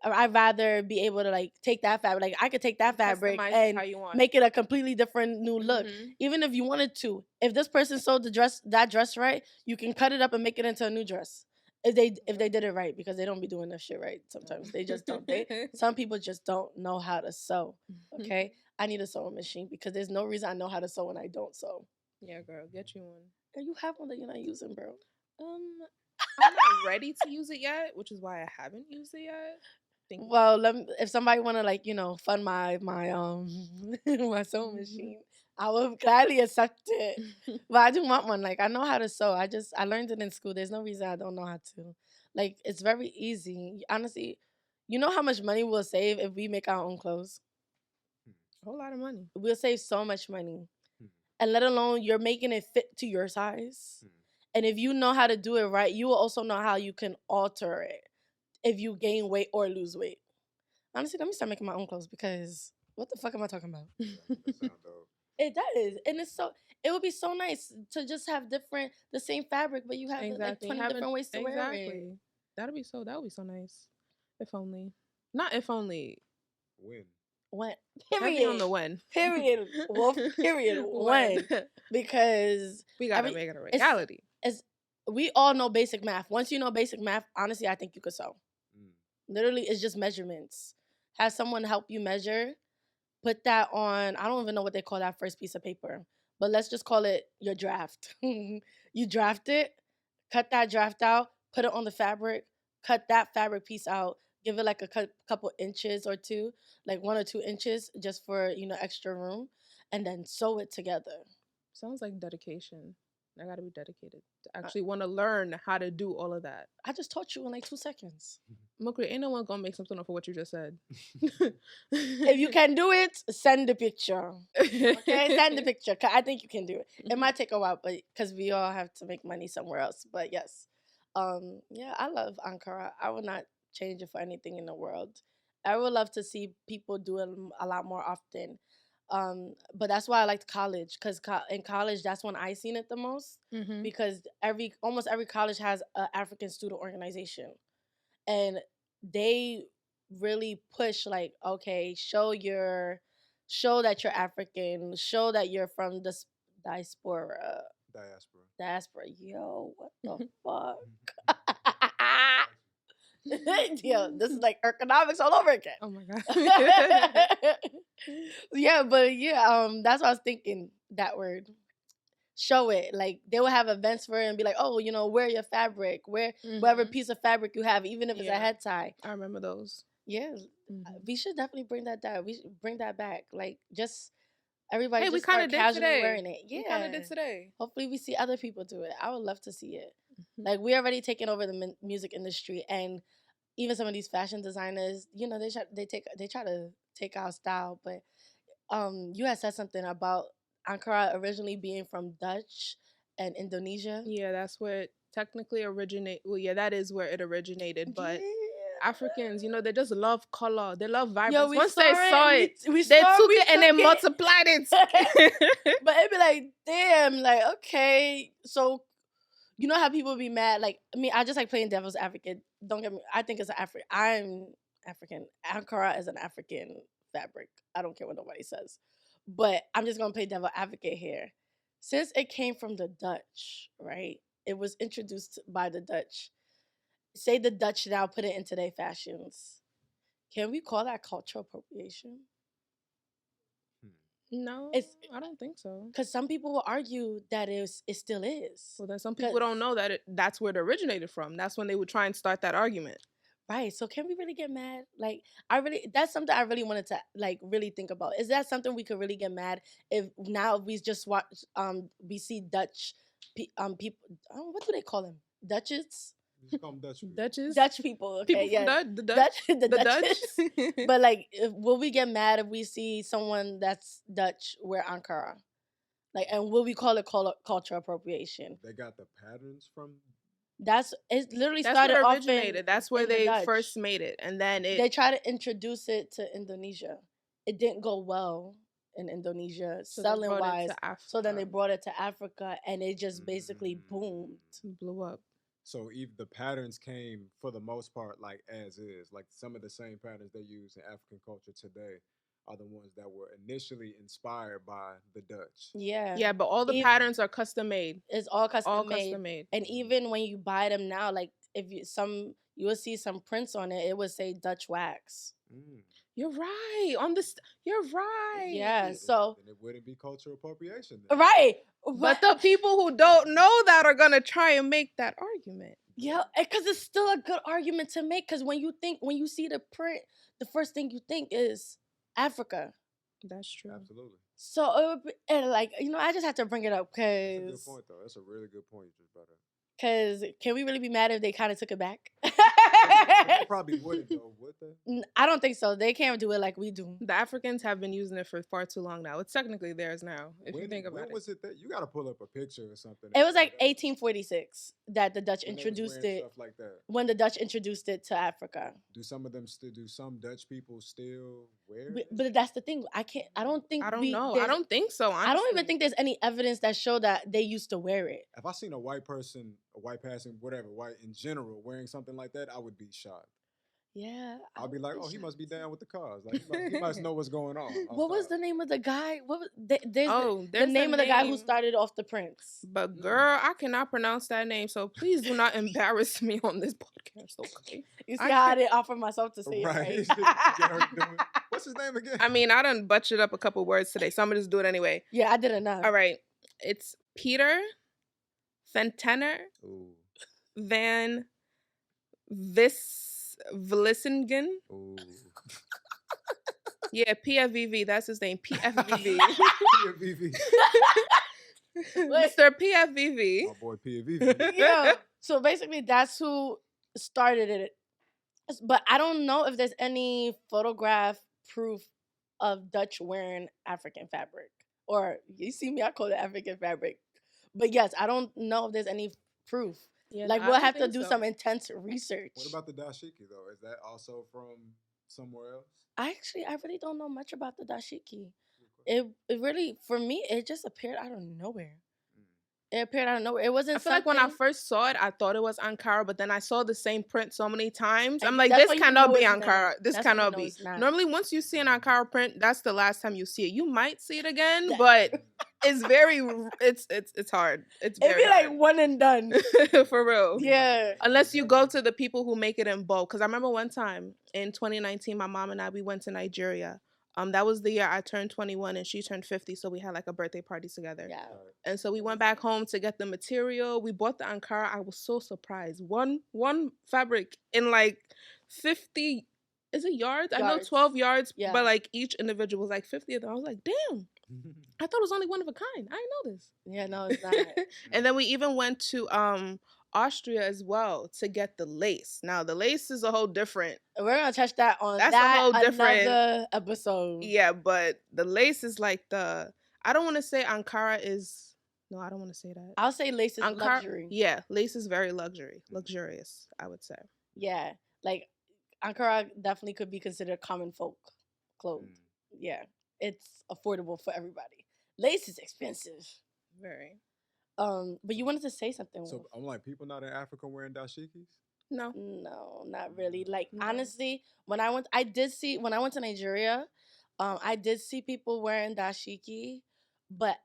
I'd rather be able to like take that fabric. Like, I could take that fabric and make it a completely different new look. Even if you wanted to. If this person sewed that dress right, you can cut it up and make it into a new dress. If they did it right, because they don't be doing this shit right sometimes. They just don't. Some people just don't know how to sew. Okay? I need a sewing machine because there's no reason I know how to sew when I don't sew. Yeah, girl, get you one. And you have one that you're not using, bro. I'm not ready to use it yet, which is why I haven't used it yet. Well, if somebody want to, like, fund my my sewing machine, I will gladly accept it. But I do want one. Like, I know how to sew. I learned it in school. There's no reason I don't know how to. Like, it's very easy. Honestly, you know how much money we'll save if we make our own clothes? A whole lot of money. We'll save so much money. And let alone you're making it fit to your size. And if you know how to do it right, you will also know how you can alter it if you gain weight or lose weight. Honestly, let me start making my own clothes because what the fuck am I talking about? It does. And it would be so nice to just have the same fabric, but you have like 20 different ways to wear it. That would be so nice. If only. Not if only. When? Heavy on the when. Period. Well, period. When. Because we gotta make it a reality. We all know basic math. Once you know basic math, honestly, I think you could sew. Literally, it's just measurements. Have someone help you measure. Put that on, I don't even know what they call that first piece of paper, but let's just call it your draft. You draft it, cut that draft out, put it on the fabric, cut that fabric piece out, give it like a couple inches or two, like 1 or 2 inches just for, extra room, and then sew it together. Sounds like dedication. I gotta be dedicated to actually want to learn how to do all of that. I just taught you in like 2 seconds. Mukri, ain't no one gonna make something off of what you just said. If you can do it, send the picture. Okay, send the picture. Cause I think you can do it. It might take a while, but because we all have to make money somewhere else. But yes, yeah, I love Ankara. I would not change it for anything in the world. I would love to see people do it a lot more often. But that's why I liked college, because in college, that's when I seen it the most, because almost every college has an African student organization, and they really push like, okay, show that you're African, show that you're from the diaspora. Yo, what the fuck? Yo, this is like economics all over again. Oh my god. Yeah, but that's what I was thinking. That word, show it. Like they will have events for it and be like, oh, wear your fabric, wear whatever piece of fabric you have, even if it's a head tie. I remember those. Yeah, we should definitely bring that down. We should bring that back. Like just everybody. Hey, we kind of did today. Wearing it. Yeah, we kind of did today. Hopefully, we see other people do it. I would love to see it. Like we already taken over the music industry, and even some of these fashion designers, they try to take our style. But you had said something about Ankara originally being from Dutch and Indonesia. Yeah, that's where it technically originated. Well, yeah, that is where it originated. But Africans, they just love color. They love vibrance. Once they saw it, they took it and they multiplied it. But it'd be like, damn, like, okay, so you know how people be mad? Like, I mean, I just like playing devil's advocate. Don't get me. I think it's I'm African. Ankara is an African fabric. I don't care what nobody says. But I'm just gonna play devil advocate here. Since it came from the Dutch, right? It was introduced by the Dutch. Say the Dutch now put it into their fashions. Can we call that cultural appropriation? No, I don't think so. Because some people will argue that it still is. Well, then some people don't know that that's where it originated from. That's when they would try and start that argument. Right. So can we really get mad? Like, that's something I really wanted to like really think about. Is that something we could really get mad if now we just watch we see Dutch people, what do they call them? Dutches? Just call them Dutch people. Dutch people. Okay, people from the Dutch. But like, will we get mad if we see someone that's Dutch wear Ankara? Like, and will we call it cultural appropriation? They got the patterns from. It literally that's started where it originated. That's where they the first made it, and then they tried to introduce it to Indonesia. It didn't go well in Indonesia, so selling wise. So then they brought it to Africa, and it just basically boomed, blew up. So the patterns came for the most part like as is. Like some of the same patterns they use in African culture today are the ones that were initially inspired by the Dutch. Yeah. Yeah, but all the patterns are custom made. It's all custom made. And even when you buy them now, like if you will see some prints on it, it would say Dutch wax. You're right. You're right. Yeah. So then it wouldn't be cultural appropriation then. Right. But the people who don't know that are gonna try and make that argument. Yeah, because it's still a good argument to make. Because when you see the print, the first thing you think is Africa. That's true. Absolutely. So it would be, and like, I just have to bring it up That's a good because point, though. That's a really good point you just brought up. can we really be mad if they kind of took it back? They probably wouldn't, though, would they? I don't think so. They can't do it like we do. The Africans have been using it for far too long now. It's technically theirs now, if you think about when it. was it that you got to pull up a picture or something? It was like 1846 that the Dutch When they was introduced wearing it. stuff like that. When the Dutch introduced it to Africa. Do some Dutch people still wear it? But that's the thing. I don't think. I don't know. I don't think so. Honestly. I don't even think there's any evidence that show that they used to wear it. If I seen a white person, whatever, white in general, wearing something like that, I would be shocked. Yeah. I'll be like, he must be down with the cause. Like, he must know what's going on. What was the name of the guy? What was there's the name of the guy who started off the Prince? But girl, I cannot pronounce that name, so please do not embarrass me on this podcast, okay? You see how I didn't offer myself to say right. it, right? What's his name again? I mean, I done butchered up a couple words today, so I'm gonna just do it anyway. Yeah, I didn't know. All right. It's Peter Ventener Van Vlissingen. Yeah, PFVV. That's his name. PFVV. PFVV. Mr. PFVV. Oh boy, PFVV. Yeah. So basically, that's who started it. But I don't know if there's any photograph proof of Dutch wearing African fabric. Or, you see me, I call it African fabric. But yes, I don't know if there's any proof. Yeah, like, we'll have to do some intense research. What about the dashiki, though? Is that also from somewhere else? I really don't know much about the dashiki. It really, for me, it just appeared out of nowhere. It appeared out of nowhere. It wasn't. I feel like when I first saw it, I thought it was Ankara, but then I saw the same print so many times. I'm like, this cannot be Ankara. This cannot be. Normally, once you see an Ankara print, that's the last time you see it. You might see it again, but it's very. It's hard. It's very. It'd be like one and done. For real. Yeah. Unless you go to the people who make it in bulk. Because I remember one time in 2019, my mom and I, we went to Nigeria. That was the year I turned 21 and she turned 50, so we had like a birthday party together. Yeah. And so we went back home to get the material. We bought the Ankara. I was so surprised. One fabric in like 50, is it yards? I know 12 yards, but like each individual was like 50 of them. I was like, damn. I thought it was only one of a kind. I didn't know this. Yeah, no, it's not. And then we even went to Austria as well to get the lace. Now the lace is a whole different. We're gonna touch that on that's a whole different another episode. Yeah, but the lace is like I don't want to say Ankara is. No, I don't want to say that. I'll say lace is luxury. Yeah, lace is very luxurious. I would say. Yeah, like Ankara definitely could be considered common folk clothes. Yeah, it's affordable for everybody. Lace is expensive. Very. But you wanted to say something. So I'm like, people not in Africa wearing dashikis? No, not really. Like honestly, when I went to Nigeria, I did see people wearing dashiki, but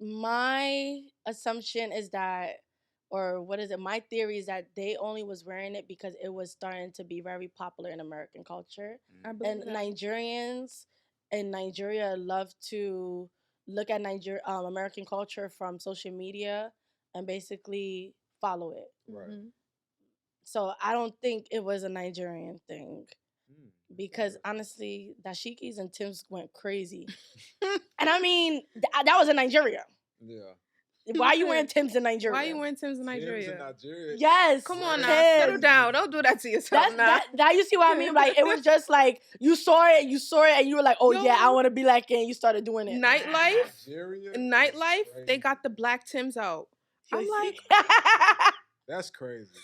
my assumption is that, or what is it? My theory is that they only was wearing it because it was starting to be very popular in American culture, and Nigerians in Nigeria love to look at American culture from social media and basically follow it. Right. Mm-hmm. So I don't think it was a Nigerian thing. Because honestly, dashikis and Tims went crazy. And I mean, that was in Nigeria. Yeah. Why are you wearing Tims in Nigeria? Why are you wearing Tims in Nigeria? Yes. Come on now, settle down. Don't do that to yourself now. That you see what I mean? Like, it was just like, you saw it, and you were like, oh yeah, I want to be like it, and you started doing it. Nightlife, they got the black Tims out. I'm like, that's crazy.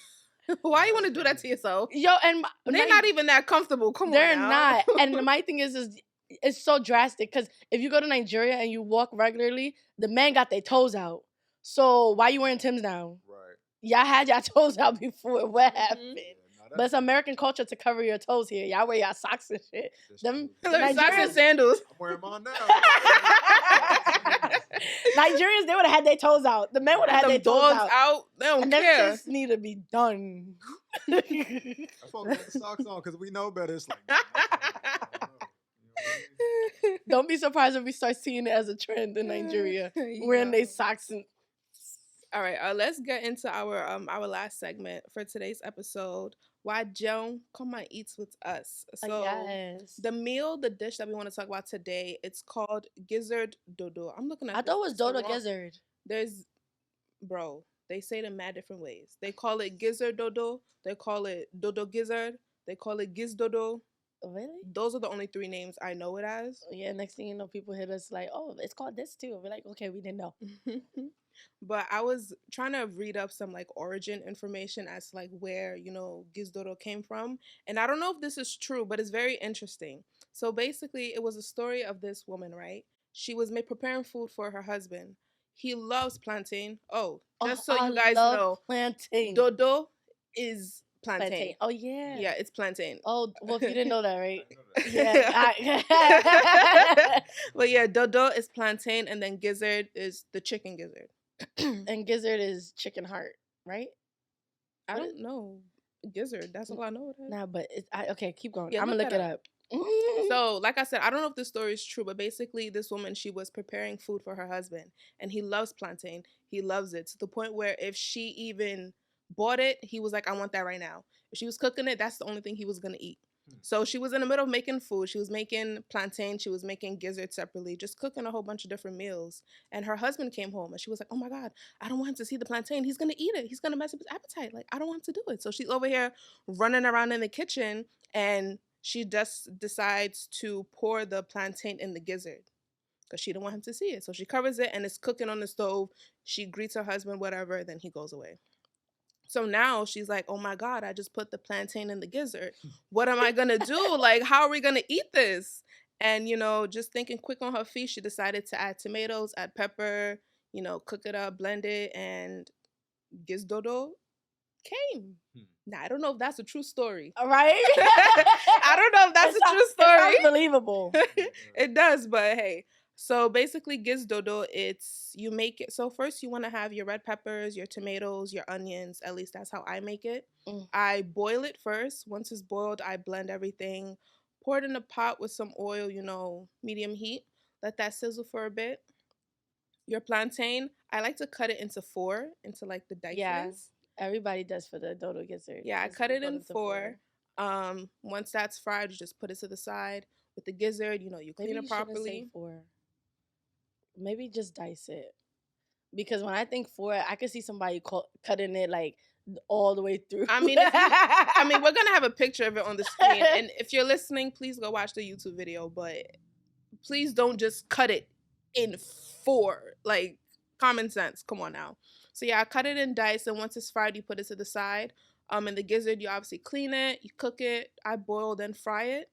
Why you want to do that to yourself? Yo, and they're not even that comfortable. Come on, they're not. And my thing is it's so drastic because if you go to Nigeria and you walk regularly, the men got their toes out. So why you wearing Tims now? Right. Y'all had y'all toes out before. What happened? Yeah, but it's American culture to cover your toes here. Y'all wear y'all socks and shit. Them socks and sandals. I'm wearing mine now. Nigerians, they would have had their toes out. The men would have had their toes out. They don't and care. Them need to be done. That's why we got the socks on, because we know better. It's like, don't be surprised if we start seeing it as a trend in Nigeria, wearing their socks and. All right, let's get into our last segment for today's episode. Why Joan come and eats with us? So Yes. the dish that we want to talk about today, it's called Gizzard Dodo. I'm looking at. I thought it was Dodo Gizzard. There's, bro. They say it in mad different ways. They call it Gizzard Dodo. They call it Dodo Gizzard. They call it Giz Dodo. Really? Those are the only three names I know it as. Yeah, next thing you know, people hit us like, oh, it's called this too. We're like, okay, we didn't know. But I was trying to read up some like origin information as to, like, where, Giz Dodo came from. And I don't know if this is true, but it's very interesting. So basically, it was a story of this woman, right? She was preparing food for her husband. He loves plantain. Oh, just so you guys know, plantain. Dodo is plantain. Oh, yeah. Yeah, it's plantain. Oh, well, if you didn't know that, right? Yeah. But yeah, Dodo is plantain, and then Gizzard is the chicken gizzard. And Gizzard is chicken heart, right? I don't know. Gizzard, that's all I know. Nah, but okay, keep going. Yeah, I'm going to look it up. So, like I said, I don't know if this story is true, but basically this woman, she was preparing food for her husband, and he loves plantain. He loves it to the point where if she even bought it, he was like, I want that right now. If she was cooking it, that's the only thing he was going to eat. So she was in the middle of making food. She was making plantain. She was making gizzard separately, just cooking a whole bunch of different meals. And her husband came home, and she was like, oh my God, I don't want him to see the plantain. He's going to eat it. He's going to mess up his appetite. Like, I don't want him to do it. So she's over here running around in the kitchen, and she just decides to pour the plantain in the gizzard because she don't want him to see it. So she covers it, and it's cooking on the stove. She greets her husband, whatever, then he goes away. So now she's like, oh my God, I just put the plantain in the gizzard. What am I going to do? Like, how are we going to eat this? And, just thinking quick on her feet, she decided to add tomatoes, add pepper, cook it up, blend it, and Giz Dodo came. Now, I don't know if that's a true story. Right? I don't know if that's a true story. It's unbelievable. It does, but hey. So basically, Giz Dodo, you make it. So first you want to have your red peppers, your tomatoes, your onions. At least that's how I make it. I boil it first. Once it's boiled, I blend everything. Pour it in a pot with some oil, medium heat. Let that sizzle for a bit. Your plantain, I like to cut it into four, into like the dice. Yes, everybody does for the Dodo Gizzard. Yeah, I cut it in four. Once that's fried, you just put it to the side. With the gizzard, you clean it properly. Maybe just dice it. Because when I think four, I could see somebody cutting it like all the way through. I mean, we're going to have a picture of it on the screen. And if you're listening, please go watch the YouTube video. But please don't just cut it in four. Like, common sense. Come on now. So yeah, I cut it in dice. And once it's fried, you put it to the side. And the gizzard, you obviously clean it. You cook it. I boil, then fry it.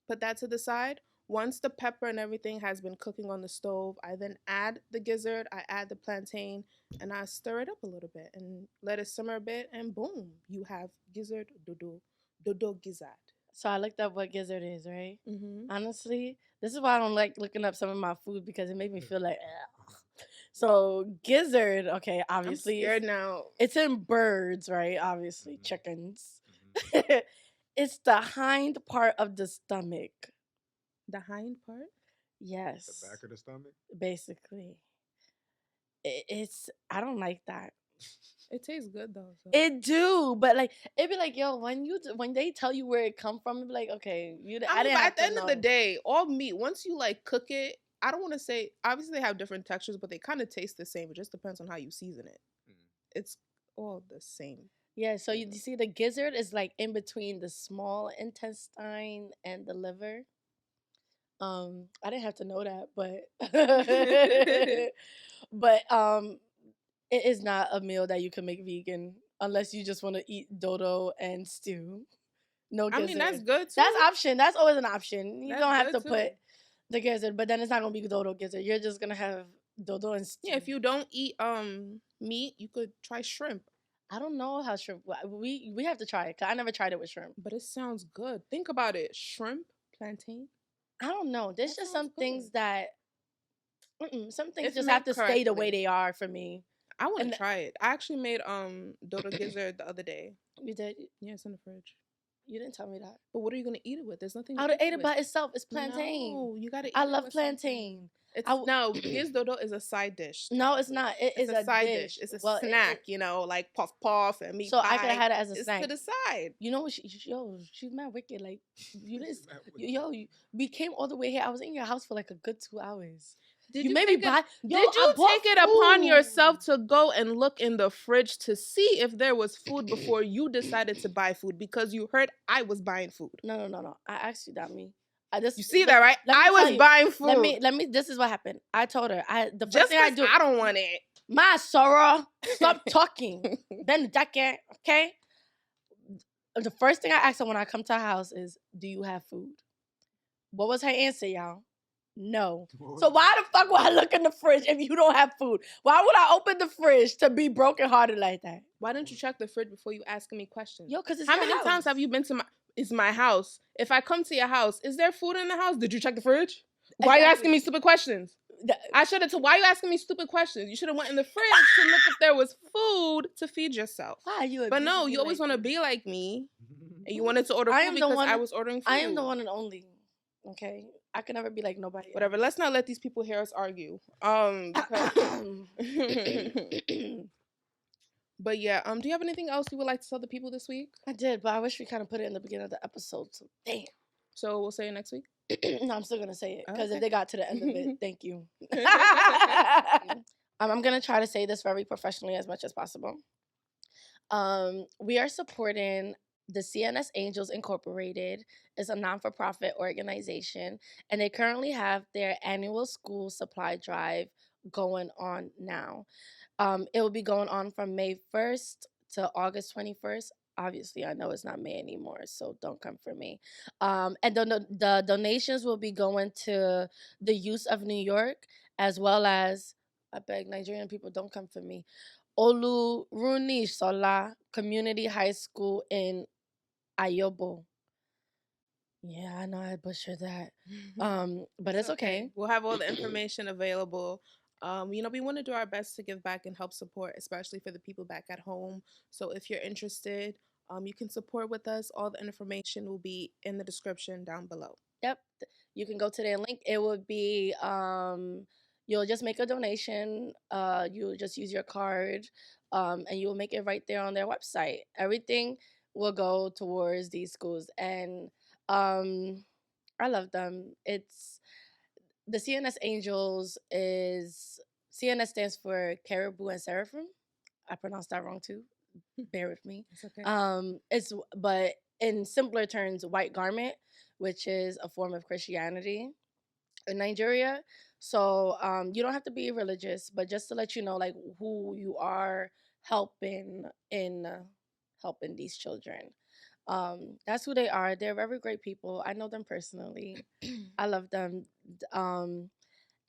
Put that to the side. Once the pepper and everything has been cooking on the stove, I then add the gizzard, I add the plantain, and I stir it up a little bit and let it simmer a bit, and boom, you have Gizzard Dodo Gizzard. So I looked up what gizzard is, right? Mm-hmm. Honestly, this is why I don't like looking up some of my food because it made me feel like, ugh. So gizzard, okay, obviously. I'm scared now. It's in birds, right? Obviously, chickens. It's the hind part of the stomach. The hind part? Yes. The back of the stomach? Basically. I don't like that. It tastes good though. So. It do, but like it'd be like, yo, when they tell you where it come from, it'd be like, okay, I didn't. At the end of the day, all meat, once you like cook it, I don't want to say obviously they have different textures, but they kind of taste the same. It just depends on how you season it. It's all the same. Yeah, so you see the gizzard is like in between the small intestine and the liver. I didn't have to know that, but it is not a meal that you can make vegan unless you just want to eat dodo and stew. No gizzard. I mean, that's good too. That's option. That's always an option. You don't have to too. put the gizzard, but then it's not gonna be dodo gizzard. You're just gonna have dodo and stew. Yeah, if you don't eat meat, you could try shrimp. I don't know how shrimp. We have to try it. 'Cause I never tried it with shrimp. But it sounds good. Think about it. Shrimp, plantain. I don't know. There's just some things that some things It's just made have to stay the correctly. way they are for me. I want to try it. I actually made Dodo Gizzard the other day. You did? Yeah, it's in the fridge. You didn't tell me that. But what are you gonna eat it with? There's nothing. I would have ate it by itself. It's plantain. No, you gotta eat I it love with plantain. No, Giz Dodo is a side dish. No, it's not. It's a side dish. It's a snack, like puff puff and meat so pie. I could have had it as a snack. To the side. You know what? She's mad wicked. Like, we came all the way here. I was in your house for like a good 2 hours. Did you take it upon yourself to go and look in the fridge to see if there was food before you decided to buy food because you heard I was buying food? No. I asked you that, me. You see that, right? I was buying food. Let me. This is what happened. I told her. The first Just thing I do. I don't want it. My Sarah, stop talking. Then the jacket, okay? The first thing I asked her when I come to her house is, "Do you have food?" What was her answer, y'all? No. So why the fuck would I look in the fridge if you don't have food? Why would I open the fridge to be brokenhearted like that? Why didn't you check the fridge before you asking me questions? Yo, because how many times have you been to my house? If I come to your house, is there food in the house? Did you check the fridge? Why are you asking me stupid questions? Why are you asking me stupid questions? You should have went in the fridge to look if there was food to feed yourself. Why are you? But no, you always want to be like me, and you wanted to order food because I was ordering food. I am the one and only. Okay, I can never be like nobody else. Whatever. Let's not let these people hear us argue. But yeah, do you have anything else you would like to tell the people this week? I did, but I wish we kind of put it in the beginning of the episode. So damn. So we'll say it next week? No, I'm still gonna say it because if they got to the end of it, thank you. I'm gonna try to say this very professionally as much as possible. We are supporting the CNS Angels Incorporated. Is a non-for-profit organization, and they currently have their annual school supply drive going on now. It will be going on from May 1st to August 21st. Obviously, I know it's not May anymore, so don't come for me. And the donations will be going to the youth of New York, as well as, I beg Nigerian people, don't come for me, Oluruni Sola Community High School in Ayobo. Yeah, I know I butchered that. But it's okay. We'll have all the information available. We want to do our best to give back and help support, especially for the people back at home. So if you're interested, you can support with us. All the information will be in the description down below. Yep. You can go to their link. It would be, you'll just make a donation. You'll just use your card, and you'll make it right there on their website. Everything will go towards these schools. And I love them. It's the CNS Angels CNS stands for Caribou and Seraphim. I pronounced that wrong too. Bear with me. It's okay. But in simpler terms, white garment, which is a form of Christianity in Nigeria. So you don't have to be religious, but just to let you know, like, who you are helping in helping these children. That's who they are. They're very great people. I know them personally. I love them. And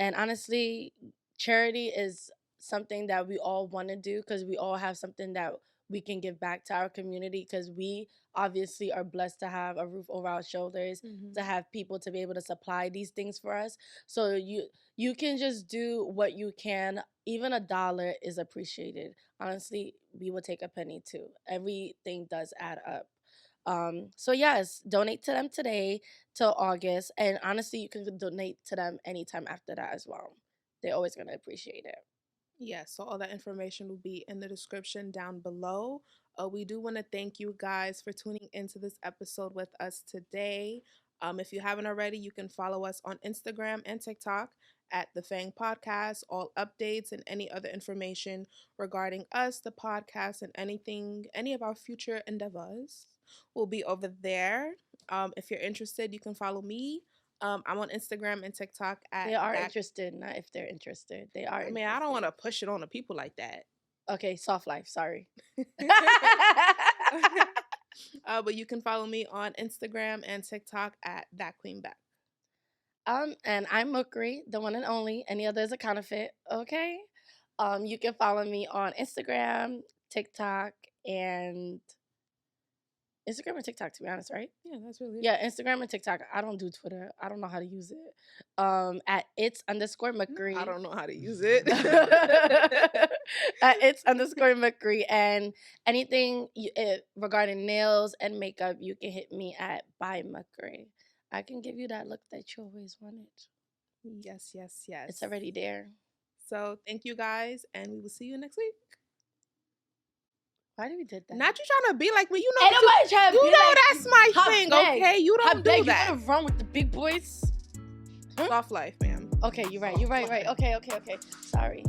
honestly, charity is something that we all want to do because we all have something that we can give back to our community, because we obviously are blessed to have a roof over our shoulders, to have people to be able to supply these things for us. So you can just do what you can. Even $1 is appreciated. Honestly, we would take a penny too. Everything does add up. So yes, donate to them today till August, and honestly, you can donate to them anytime after that as well. They're always going to appreciate it. Yes, so all that information will be in the description down below. We do want to thank you guys for tuning into this episode with us today. If you haven't already, you can follow us on Instagram and TikTok at the FANG Podcast. All updates and any other information regarding us, the podcast, and any of our future endeavors will be over there. If you're interested, you can follow me. I'm on Instagram and TikTok at. They are interested, not if they're interested. They are. I mean, I don't want to push it on the people like that. Okay, soft life. Sorry. But you can follow me on Instagram and TikTok at ThatQueenBeck. And I'm Mukri, the one and only. Any other is a counterfeit. Okay. You can follow me on Instagram, TikTok, and TikTok, to be honest, right? Yeah, that's really it. Yeah, Instagram and TikTok. I don't do Twitter. I don't know how to use it. At its_MUKRI. I don't know how to use it. At its_MUKRI. And anything regarding nails and makeup, you can hit me at by MUKRI. I can give you that look that you always wanted. Yes. It's already there. So thank you guys, and we will see you next week. Why did we did that? Not you trying to be like me. You know, Ain't nobody trying to you be know like that's my thing, beg. okay? You don't do that. You wanna run with the big boys? Soft life, ma'am. Okay, you're right. Okay. Sorry.